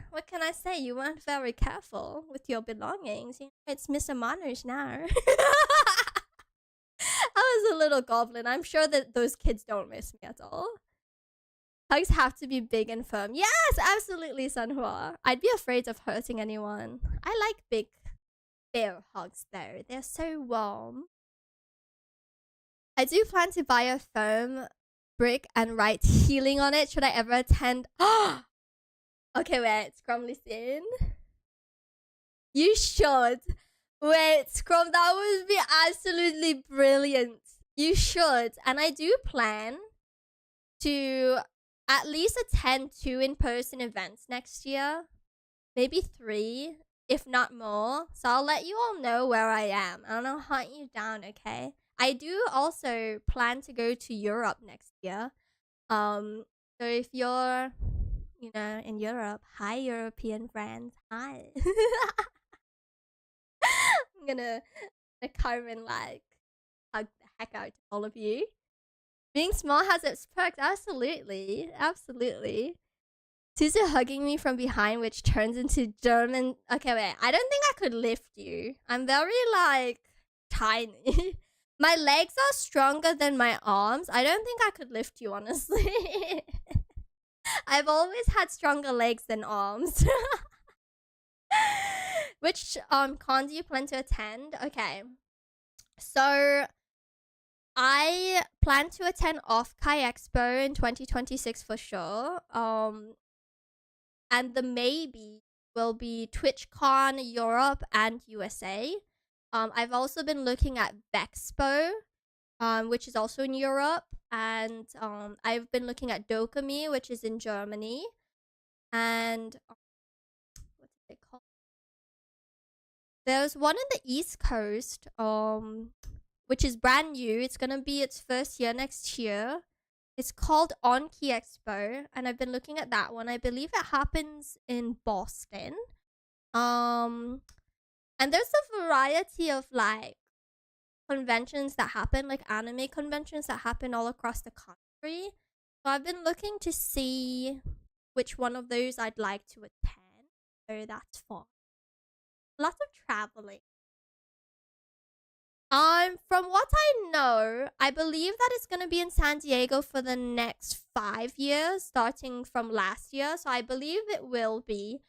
what can I say? You weren't very careful with your belongings. You know, it's Miss Amano's now. I was a little goblin. I'm sure that those kids don't miss me at all. Hugs have to be big and firm. Yes, absolutely, Sanhua. I'd be afraid of hurting anyone. I like big, bear hugs, though. They're so warm. I do plan to buy a foam brick and write healing on it. Should I ever attend? Okay, wait. Scrum, listen. You should. Wait, Scrum, that would be absolutely brilliant. You should. And I do plan to at least attend 2 in-person events next year. Maybe 3, if not more. So I'll let you all know where I am. And I'll hunt you down, okay? I do also plan to go to Europe next year. So if you're, in Europe, hi European friends, hi. I'm gonna come and like hug the heck out of all of you. Being small has its perks, absolutely, absolutely. Suzu hugging me from behind, which turns into German. Okay, wait. I don't think I could lift you. I'm very, like, tiny. My legs are stronger than my arms. I don't think I could lift you, honestly. I've always had stronger legs than arms. Which con do you plan to attend? Okay. So I plan to attend Off-Kai Expo in 2026 for sure. And the maybe will be TwitchCon Europe and USA. I've also been looking at Vexpo, which is also in Europe, and I've been looking at Dokami, which is in Germany, and what's it called? There's one in the East Coast, which is brand new. It's gonna be its first year next year. It's called Onki Expo, and I've been looking at that one. I believe it happens in Boston. And there's a variety of like conventions that happen, like anime conventions that happen all across the country. So I've been looking to see which one of those I'd like to attend. So that's fun. Lots of traveling. From what I know, I believe that it's gonna be in San Diego for the next 5 years, starting from last year. So I believe it will be.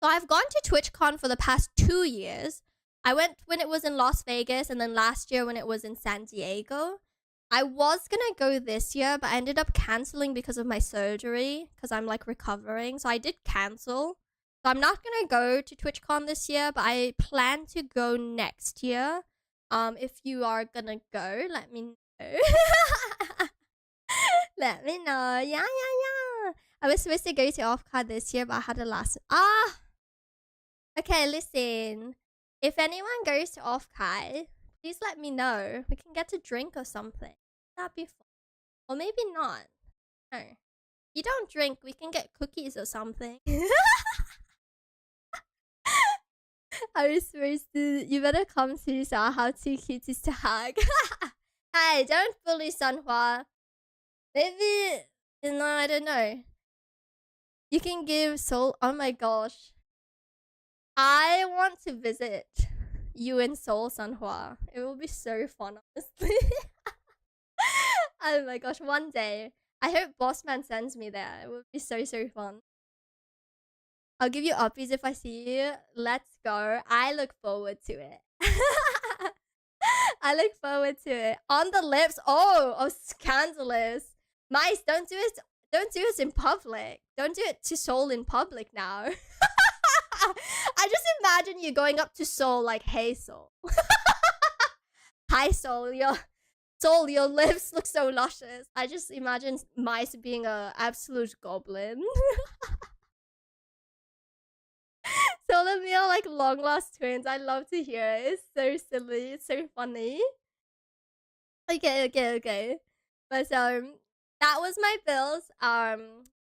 So I've gone to TwitchCon for the past 2 years. I went when it was in Las Vegas, and then last year when it was in San Diego. I was gonna go this year, but I ended up canceling because of my surgery, because I'm like recovering. So I did cancel. So I'm not gonna go to TwitchCon this year, but I plan to go next year. If you are gonna go, let me know. Let me know. Yeah. I was supposed to go to Off-Card this year, but I had a last. Okay, listen. If anyone goes to Off-Kai, please let me know. We can get a drink or something. That'd be fun. Or maybe not. No. If you don't drink, we can get cookies or something. I was supposed to. You better come to how too cute is to hug. Hey, don't bully Sunhua. Maybe. No, I don't know. You can give Seoul. Oh my gosh. I want to visit you in Seoul, Sunhua. It will be so fun, honestly. Oh my gosh, one day. I hope Bossman sends me there. It would be so fun. I'll give you uppies if I see you. Let's go. I look forward to it. I look forward to it. On the lips. Oh, scandalous. Mice, don't do it. Don't do it in public. Don't do it to Seoul in public now. I just imagine you going up to Seoul like, hey, Seoul. Hi, Seoul. Your lips look so luscious. I just imagine Mice being a absolute goblin. Soul and me are like long lost twins. I love to hear it. It's so silly. It's so funny. Okay. But that was my bills.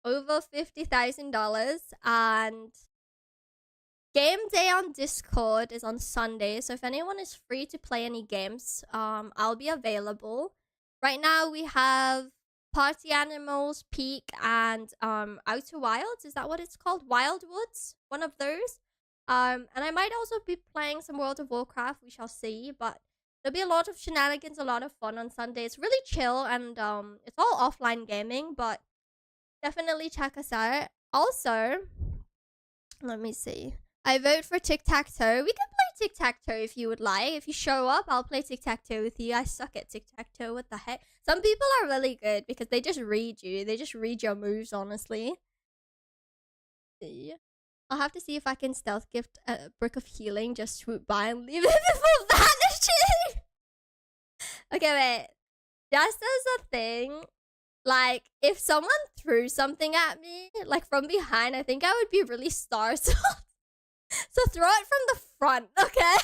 Over $50,000, and game day on Discord is on Sunday. So if anyone is free to play any games, I'll be available. Right now we have Party Animals, Peak, and Outer Wilds. Is that what it's called? Wildwoods? One of those. And I might also be playing some World of Warcraft. We shall see. But there'll be a lot of shenanigans, a lot of fun on Sunday. It's really chill, and it's all offline gaming, but definitely check us out. Also, let me see. I vote for Tic-Tac-Toe. We can play Tic-Tac-Toe if you would like. If you show up, I'll play Tic-Tac-Toe with you. I suck at Tic-Tac-Toe. What the heck? Some people are really good because they just read you. They just read your moves, honestly. I'll have to see if I can stealth gift a brick of healing, just swoop by and leave it before vanishing. Okay, wait. Just as a thing, like, if someone threw something at me, like, from behind, I think I would be really startled. So throw it from the front, okay?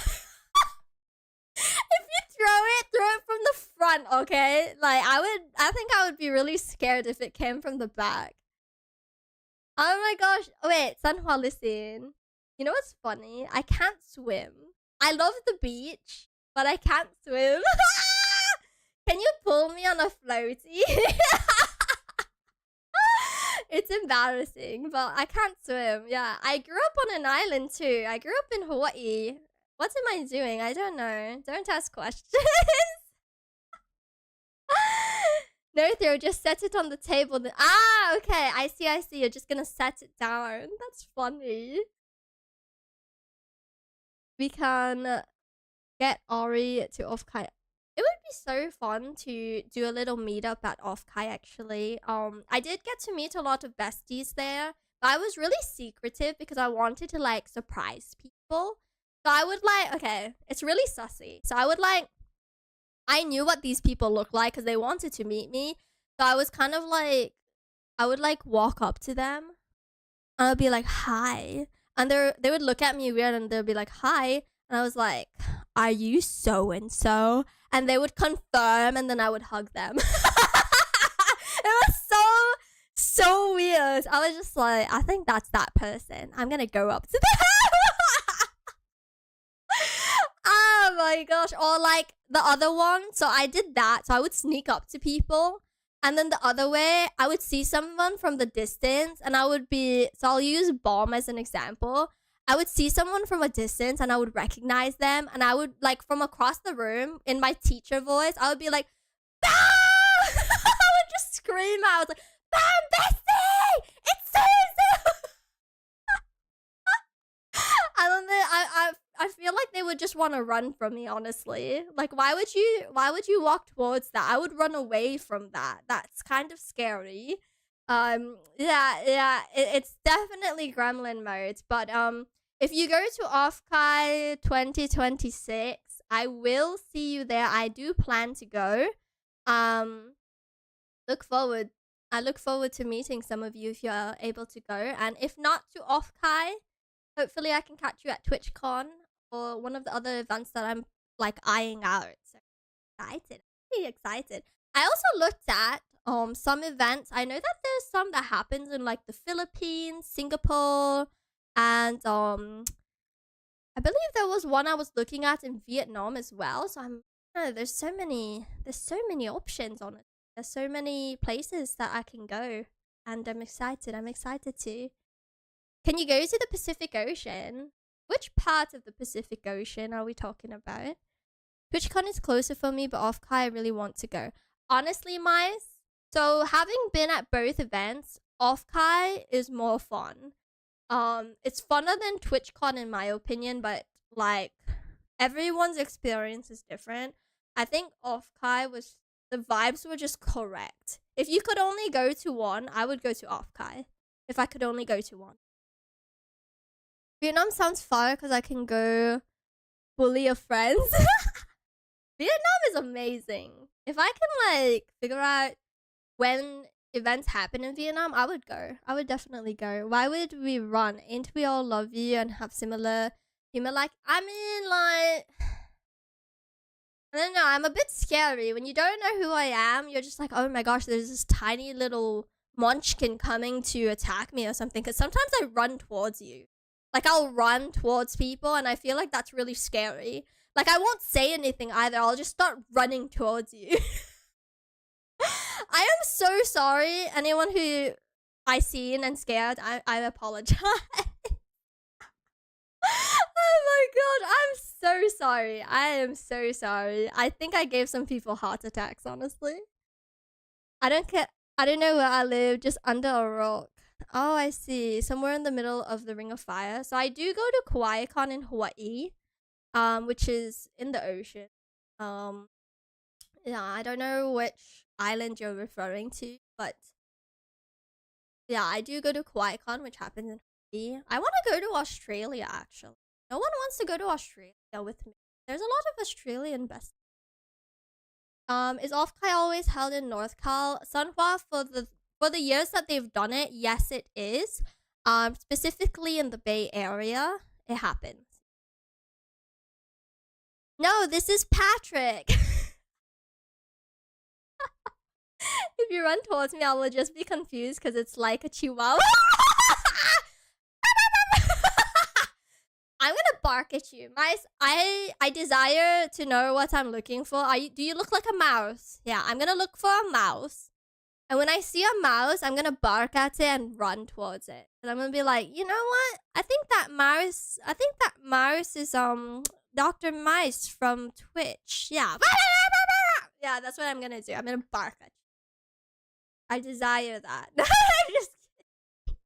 If you throw it from the front, okay? Like, I think I would be really scared if it came from the back. Oh my gosh. Wait, Sanhua, listen. You know what's funny? I can't swim. I love the beach, but I can't swim. Can you pull me on a floaty? It's embarrassing, but I can't swim. Yeah, I grew up on an island too. I grew up in Hawaii. What am I doing? I don't know. Don't ask questions. No, throw, just set it on the table. Ah, okay. I see. You're just gonna set it down. That's funny. We can get Ari to off-kai. It would be so fun to do a little meetup at off-kai, actually. I did get to meet a lot of besties there, but I was really secretive because I wanted to, like, surprise people. So I would, like, okay, it's really sussy. So I would, like, I knew what these people looked like because they wanted to meet me. So I was kind of, like, I would, like, walk up to them and I'd be like, hi. And they would look at me weird and they'd be like, hi. And I was like, are you so-and-so? And they would confirm and then I would hug them. It was so weird. I was just like, I think that's that person. I'm gonna go up to them. Oh my gosh. Or like the other one. So I did that. So I would sneak up to people. And then the other way, I would see someone from the distance and I would be, so I'll use bomb as an example. I would see someone from a distance and I would recognize them and I would, like, from across the room in my teacher voice, I would be like, BAM! I would just scream out, like, BAM, Bessie! It's Suzu! And then I feel like they would just want to run from me, honestly. Like, why would you walk towards that? I would run away from that. That's kind of scary. It's definitely gremlin mode, but if you go to Off-Kai 2026, I will see you there. I do plan to go. Look forward. I look forward to meeting some of you if you're able to go. And if not to Off-Kai, hopefully I can catch you at TwitchCon or one of the other events that I'm, like, eyeing out. So excited. Really excited. I also looked at some events. I know that there's some that happens in, like, the Philippines, Singapore, and I believe there was one I was looking at in Vietnam as well. So there's so many options on it. There's so many places that I can go, and I'm excited to. Can you go to the Pacific Ocean? Which part of the Pacific Ocean are we talking about? TwitchCon is closer for me, but Off-Kai I really want to go. Honestly, Mice, so having been at both events, Off-Kai is more fun. It's funner than TwitchCon in my opinion, but, like, everyone's experience is different. I think Off-Kai was, the vibes were just correct. If you could only go to one, I would go to Off-Kai. If I could only go to one. Vietnam sounds fun because I can go bully your friends. Vietnam is amazing. If I can, like, figure out when events happen in Vietnam, I would go. I would definitely go. Why would we run? Ain't we all love you and have similar humor? Like, I mean, like, I don't know. I'm a bit scary. When you don't know who I am, you're just like, oh my gosh, there's this tiny little munchkin coming to attack me or something. Because sometimes I run towards you. Like, I'll run towards people and I feel like that's really scary. Like, I won't say anything either. I'll just start running towards you. I am so sorry. Anyone who I seen and scared, I apologize. Oh my god, I'm so sorry. I am so sorry. I think I gave some people heart attacks, honestly. I don't care. I don't know where I live, just under a rock. Oh, I see. Somewhere in the middle of the Ring of Fire. So I do go to KawaiiCon in Hawaii, which is in the ocean. Yeah, I don't know which island you're referring to, but yeah, I do go to KawaiiCon, which happens in Hawaii. I want to go to Australia, actually. No one wants to go to Australia with me. There's a lot of Australian best. Is Off-Kai always held in North Cal? Sunhua, for the years that they've done it, yes it is. Specifically in the Bay Area, it happens. No, this is Patrick. If you run towards me, I will just be confused because it's like a chihuahua. I'm gonna bark at you. I desire to know what I'm looking for. Do you look like a mouse? Yeah, I'm gonna look for a mouse. And when I see a mouse, I'm gonna bark at it and run towards it. And I'm gonna be like, you know what? I think that mouse is Dr. Mice from Twitch. Yeah. Yeah, that's what I'm gonna do. I'm gonna bark at you. I desire that. I'm just kidding.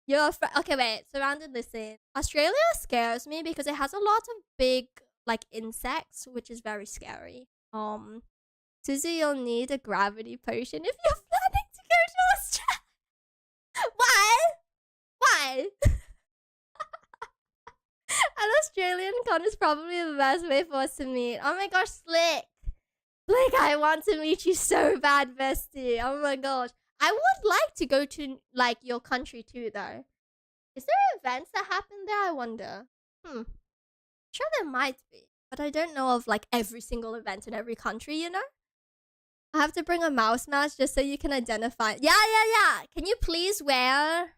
You're okay, wait. Surrounded, listen. Australia scares me because it has a lot of big, like, insects, which is very scary. Suzu, you'll need a gravity potion if you're planning to go to Australia. Why? Why? An Australian con is probably the best way for us to meet. Oh my gosh, Slick. Slick, I want to meet you so bad, bestie. Oh my gosh. I would like to go to, like, your country too, though. Is there events that happen there, I wonder? Sure there might be. But I don't know of, like, every single event in every country, you know? I have to bring a mouse mask just so you can identify. Yeah. Can you please wear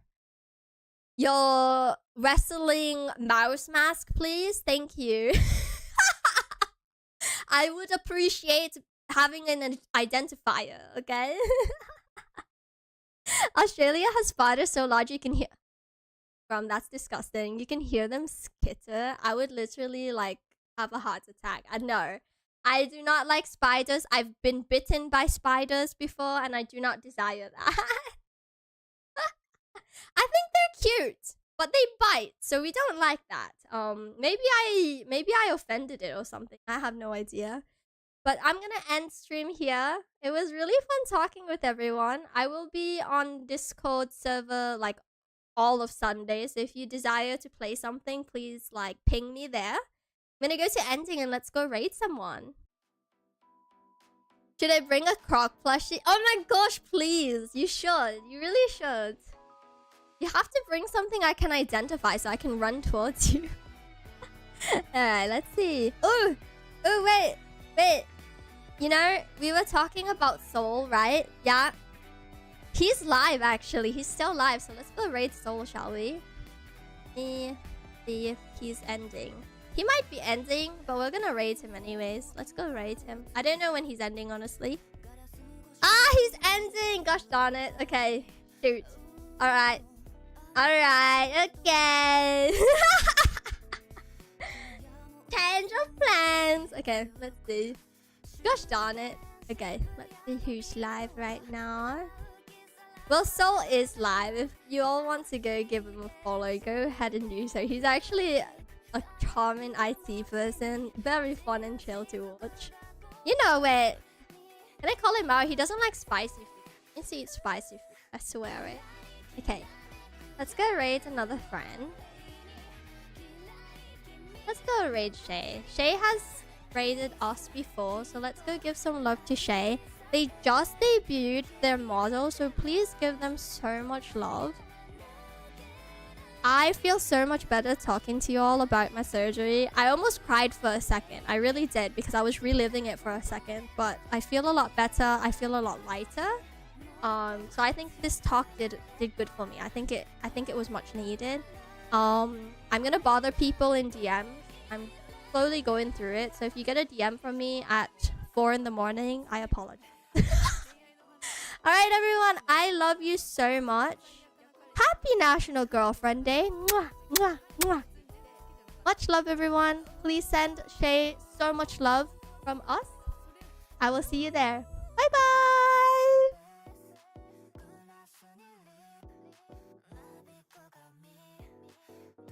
your wrestling mouse mask, please? Thank you. I would appreciate having an identifier, okay? Australia has spiders so large you can hear... that's disgusting. You can hear them skitter. I would literally, like, have a heart attack. I know. I do not like spiders. I've been bitten by spiders before, and I do not desire that. I think they're cute, but they bite, so we don't like that. Maybe I offended it or something. I have no idea. But I'm gonna end stream here. It was really fun talking with everyone. I will be on Discord server, like, all of Sunday. So if you desire to play something, please, like, ping me there. I'm gonna go to ending and let's go raid someone. Should I bring a Croc plushie? Oh my gosh, please. You should. You really should. You have to bring something I can identify so I can run towards you. Alright, let's see. Oh, wait. You know, we were talking about Soul, right? Yeah. He's live, actually. He's still live, so let's go raid Soul, shall we? Let me see if he's ending. He might be ending, but we're gonna raid him anyways. Let's go raid him. I don't know when he's ending, honestly. Ah, he's ending! Gosh darn it. Okay, shoot. Alright, okay. Change of plans. Okay, let's see. Gosh darn it. Okay, let's see who's live right now. Well, Soul is live. If you all want to go give him a follow, go ahead and do so. He's actually a charming IT person. Very fun and chill to watch. You know, wait. Can I call him out? He doesn't like spicy food. You see, it's spicy food. I swear it. Okay. Let's go raid another friend. Let's go raid Shay. Shay has raided us before, so let's go give some love to Shay. They just debuted their model, so please give them so much love. I feel so much better talking to you all about my surgery. I almost cried for a second. I really did, because I was reliving it for a second. But I feel a lot better. I feel a lot lighter. So I think this talk did good for me. I think it was much needed. I'm gonna bother people in DMs. I'm slowly going through it. So if you get a DM from me at 4 in the morning, I apologize. Alright everyone, I love you so much. Happy National Girlfriend Day. Mwah, mwah, mwah. Much love everyone. Please send Shay so much love from us. I will see you there. Bye bye.